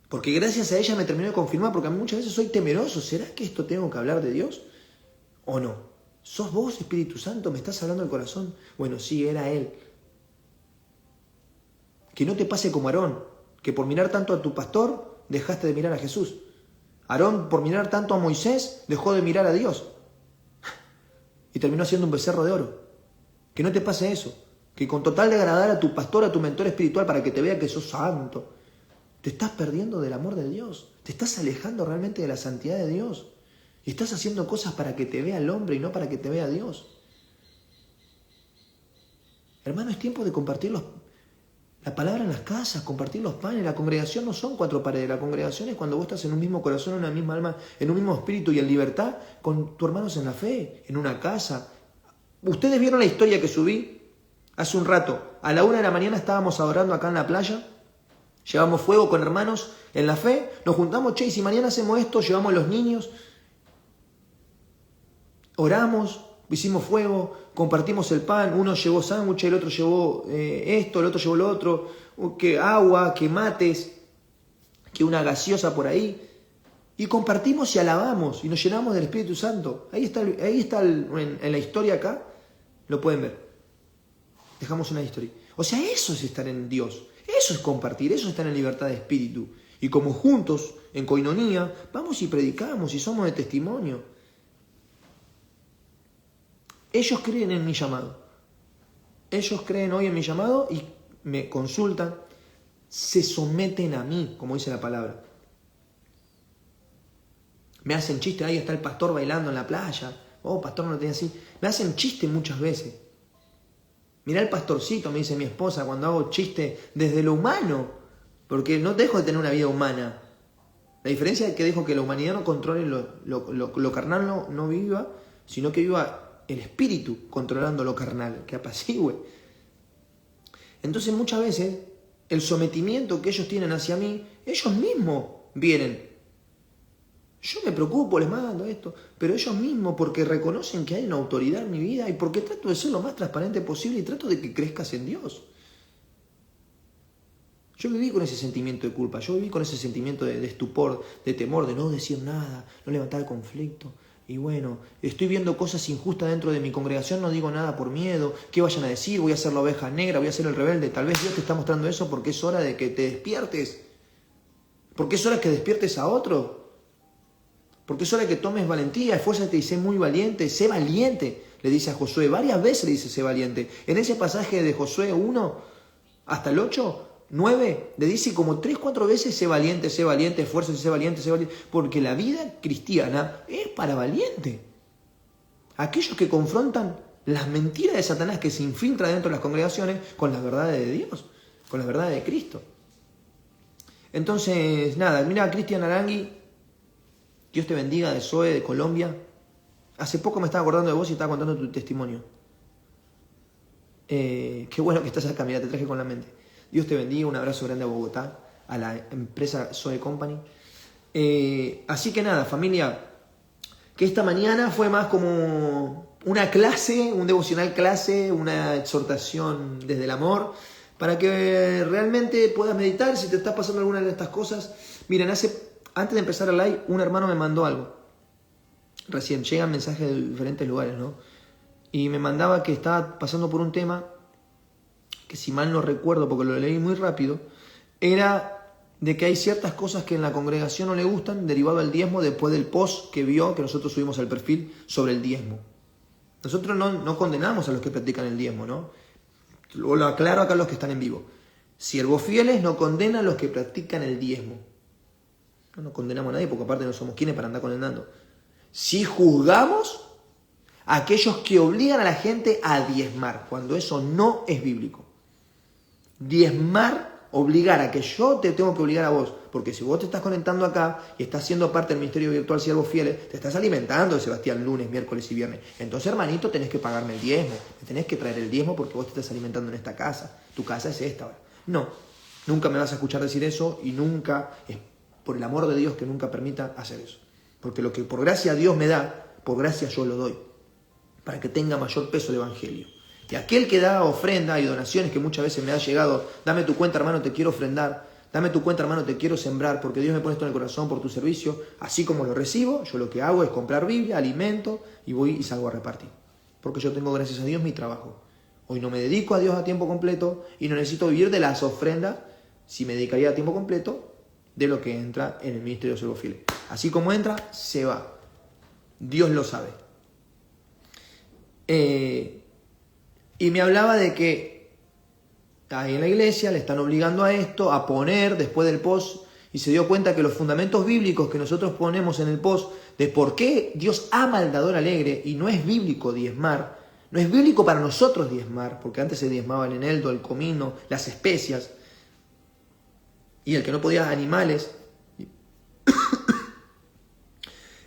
S2: Porque gracias a ella me terminó de confirmar, porque a mí muchas veces soy temeroso. ¿Será que esto tengo que hablar de Dios o no? ¿Sos vos, Espíritu Santo? ¿Me estás hablando del corazón? Bueno, sí, era Él. Que no te pase como Aarón, que por mirar tanto a tu pastor dejaste de mirar a Jesús. Aarón, por mirar tanto a Moisés, dejó de mirar a Dios y terminó siendo un becerro de oro. Que no te pase eso, que con total de agradar a tu pastor, a tu mentor espiritual para que te vea que sos santo, te estás perdiendo del amor de Dios, te estás alejando realmente de la santidad de Dios y estás haciendo cosas para que te vea el hombre y no para que te vea Dios. Hermano, es tiempo de compartir la palabra en las casas, compartir los panes. La congregación no son 4 paredes, la congregación es cuando vos estás en un mismo corazón, en una misma alma, en un mismo espíritu y en libertad con tus hermanos en la fe, en una casa. Ustedes vieron la historia que subí hace un rato. A la 1 de la mañana estábamos adorando acá en la playa, llevamos fuego con hermanos en la fe, nos juntamos, che, y si mañana hacemos esto, llevamos los niños, oramos, hicimos fuego, compartimos el pan, uno llevó sándwich, el otro llevó esto, el otro llevó lo otro, que agua, que mates, que una gaseosa por ahí, y compartimos y alabamos y nos llenamos del Espíritu Santo. Ahí está en la historia acá, lo pueden ver. Dejamos una historia. O sea, eso es estar en Dios, eso es compartir, eso es estar en libertad de espíritu. Y como juntos, en coinonía, vamos y predicamos y somos de testimonio. Ellos creen en mi llamado. Ellos creen hoy en mi llamado y me consultan, se someten a mí, como dice la palabra. Me hacen chiste, ahí está el pastor bailando en la playa. Oh, pastor, no lo tenía así. Me hacen chiste muchas veces. Mirá el pastorcito, me dice mi esposa, cuando hago chiste desde lo humano, porque no dejo de tener una vida humana. La diferencia es que dejo que la humanidad no controle lo carnal, no viva, sino que viva el espíritu controlando lo carnal, que apacigüe. Entonces muchas veces el sometimiento que ellos tienen hacia mí, ellos mismos vienen. Yo me preocupo, les mando esto, pero ellos mismos, porque reconocen que hay una autoridad en mi vida y porque trato de ser lo más transparente posible y trato de que crezcas en Dios. Yo viví con ese sentimiento de culpa, yo viví con ese sentimiento de estupor, de temor, de no decir nada, no levantar el conflicto. Y bueno, estoy viendo cosas injustas dentro de mi congregación, no digo nada por miedo, ¿qué vayan a decir? Voy a ser la oveja negra, voy a ser el rebelde. Tal vez Dios te está mostrando eso porque es hora de que te despiertes, porque es hora que despiertes a otro. Porque es hora que tomes valentía, esfuérzate y sé muy valiente, sé valiente, le dice a Josué. Varias veces le dice sé valiente. En ese pasaje de Josué 1 hasta el 8, 9, le dice como 3, 4 veces sé valiente, esfuérzate, sé valiente. Porque la vida cristiana es para valiente. Aquellos que confrontan las mentiras de Satanás que se infiltra dentro de las congregaciones con las verdades de Dios, con las verdades de Cristo. Entonces, nada, mira a Cristian Arangui. Dios te bendiga, de Zoe, de Colombia. Hace poco me estaba acordando de vos y estaba contando tu testimonio. Qué bueno que estás acá, mira, te traje con la mente. Dios te bendiga, un abrazo grande a Bogotá, a la empresa Zoe Company. Así que nada, familia, que esta mañana fue más como una clase, un devocional clase, una exhortación desde el amor, para que realmente puedas meditar si te está pasando alguna de estas cosas. Miren, antes de empezar el live, un hermano me mandó algo. Recién llegan mensajes de diferentes lugares, ¿no? Y me mandaba que estaba pasando por un tema que, si mal no recuerdo, porque lo leí muy rápido, era de que hay ciertas cosas que en la congregación no le gustan, derivado del diezmo, después del post que vio, que nosotros subimos al perfil, sobre el diezmo. Nosotros no condenamos a los que practican el diezmo, ¿no? Lo aclaro acá a los que están en vivo. Siervos fieles no condenan a los que practican el diezmo. No condenamos a nadie porque aparte no somos quienes para andar condenando. Si juzgamos a aquellos que obligan a la gente a diezmar, cuando eso no es bíblico. Diezmar, obligar a que yo te tengo que obligar a vos, porque si vos te estás conectando acá y estás siendo parte del ministerio virtual Siervos Fieles, te estás alimentando de Sebastián lunes, miércoles y viernes. Entonces, hermanito, tenés que pagarme el diezmo, me tenés que traer el diezmo porque vos te estás alimentando en esta casa. Tu casa es esta ahora. No, nunca me vas a escuchar decir eso y nunca, por el amor de Dios, que nunca permita hacer eso. Porque lo que por gracia Dios me da, por gracia yo lo doy, para que tenga mayor peso el evangelio. Y aquel que da ofrenda y donaciones, que muchas veces me ha llegado, dame tu cuenta, hermano, te quiero ofrendar, dame tu cuenta, hermano, te quiero sembrar, porque Dios me pone esto en el corazón por tu servicio, así como lo recibo, yo lo que hago es comprar Biblia, alimento, y voy y salgo a repartir. Porque yo tengo, gracias a Dios, mi trabajo. Hoy no me dedico a Dios a tiempo completo y no necesito vivir de las ofrendas, si me dedicaría a tiempo completo de lo que entra en el ministerio de siervos fieles. Así como entra, se va. Dios lo sabe. Y me hablaba de que ahí en la iglesia le están obligando a esto, a poner después del post, y se dio cuenta que los fundamentos bíblicos que nosotros ponemos en el post de por qué Dios ama al dador alegre, y no es bíblico diezmar, no es bíblico para nosotros diezmar, porque antes se diezmaba el eneldo, el comino, las especias, y el que no podía animales.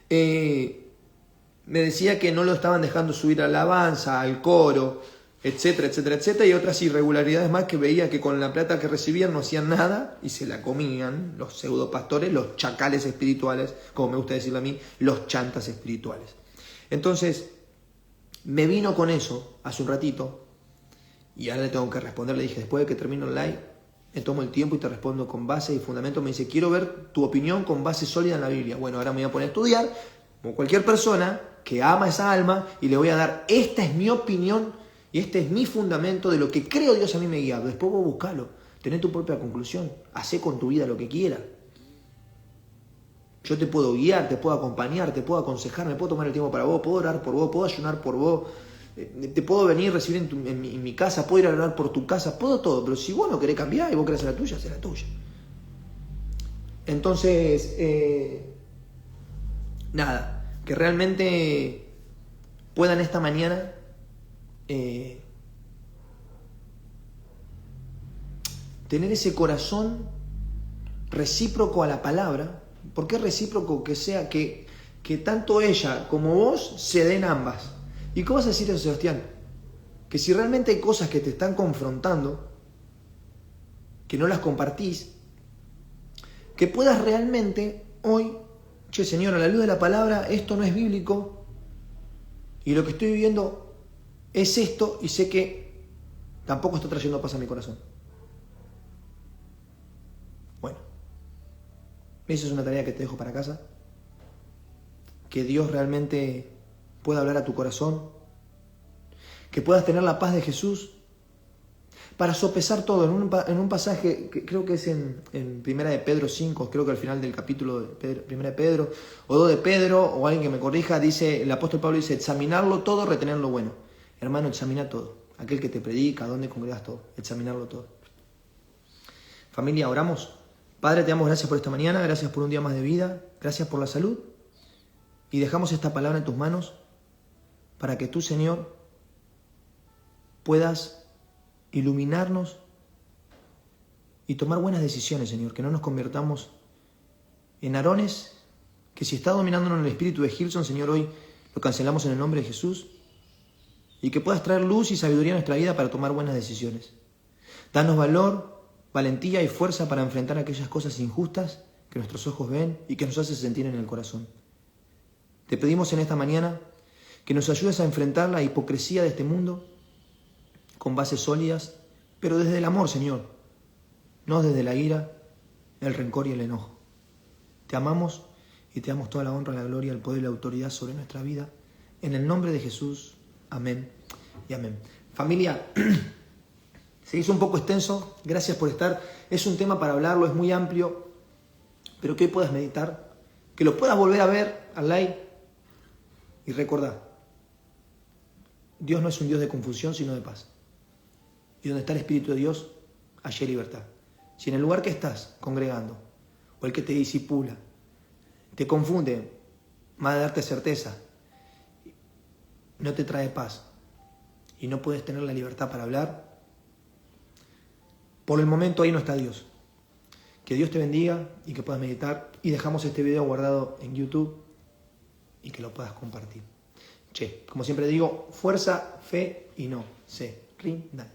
S2: Me decía que no lo estaban dejando subir a la alabanza, al coro, etcétera, etcétera, etcétera, y otras irregularidades más que veía que con la plata que recibían no hacían nada y se la comían los pseudopastores, los chacales espirituales, como me gusta decirlo a mí, los chantas espirituales. Entonces, me vino con eso hace un ratito y ahora le tengo que responder. Le dije, después de que termino el live, me tomo el tiempo y te respondo con base y fundamento. Me dice, quiero ver tu opinión con base sólida en la Biblia. Bueno, ahora me voy a poner a estudiar, como cualquier persona que ama esa alma, y le voy a dar, esta es mi opinión y este es mi fundamento de lo que creo Dios a mí me guía. Después vos buscalo, tenés tu propia conclusión, hacé con tu vida lo que quieras. Yo te puedo guiar, te puedo acompañar, te puedo aconsejar, me puedo tomar el tiempo para vos, puedo orar por vos, puedo ayunar por vos, te puedo venir a recibir en mi casa, puedo ir a orar por tu casa, puedo todo, pero si vos no querés cambiar y vos querés hacer la tuya, hacé la tuya. Entonces, nada, que realmente puedan esta mañana tener ese corazón recíproco a la palabra. ¿Por qué recíproco? Que sea que tanto ella como vos se den ambas. ¿Y cómo vas a decir eso, Sebastián? Que si realmente hay cosas que te están confrontando, que no las compartís, que puedas realmente hoy, che, Señor, a la luz de la palabra, esto no es bíblico, y lo que estoy viviendo es esto, y sé que tampoco está trayendo paz a mi corazón. Bueno, esa es una tarea que te dejo para casa. Que Dios realmente pueda hablar a tu corazón. Que puedas tener la paz de Jesús para sopesar todo. En un pasaje que creo que es en 1 de Pedro 5, creo que al final del capítulo de 1 de Pedro, o 2 de Pedro, o alguien que me corrija, dice, el apóstol Pablo dice, examinarlo todo, retener lo bueno. Hermano, examina todo. Aquel que te predica, dónde congregas todo. Examinarlo todo. Familia, oramos. Padre, te damos gracias por esta mañana, gracias por un día más de vida, gracias por la salud, y dejamos esta palabra en tus manos para que tú, Señor, puedas iluminarnos y tomar buenas decisiones, Señor, que no nos convirtamos en Aarones, que si está dominándonos el espíritu de Gilson, Señor, hoy lo cancelamos en el nombre de Jesús, y que puedas traer luz y sabiduría a nuestra vida para tomar buenas decisiones. Danos valor, valentía y fuerza para enfrentar aquellas cosas injustas que nuestros ojos ven y que nos hace sentir en el corazón. Te pedimos en esta mañana que nos ayudes a enfrentar la hipocresía de este mundo con bases sólidas, pero desde el amor, Señor, no desde la ira, el rencor y el enojo. Te amamos y te damos toda la honra, la gloria, el poder y la autoridad sobre nuestra vida. En el nombre de Jesús, amén y amén. Familia, se hizo un poco extenso, gracias por estar. Es un tema para hablarlo, es muy amplio, pero que hoy puedas meditar, que lo puedas volver a ver al live y recordar, Dios no es un Dios de confusión, sino de paz. Y donde está el Espíritu de Dios, allí hay libertad. Si en el lugar que estás congregando, o el que te disipula, te confunde, más de darte certeza, no te trae paz, y no puedes tener la libertad para hablar, por el momento ahí no está Dios. Que Dios te bendiga y que puedas meditar. Y dejamos este video guardado en YouTube y que lo puedas compartir. Che, como siempre digo, fuerza, fe y no se rindan.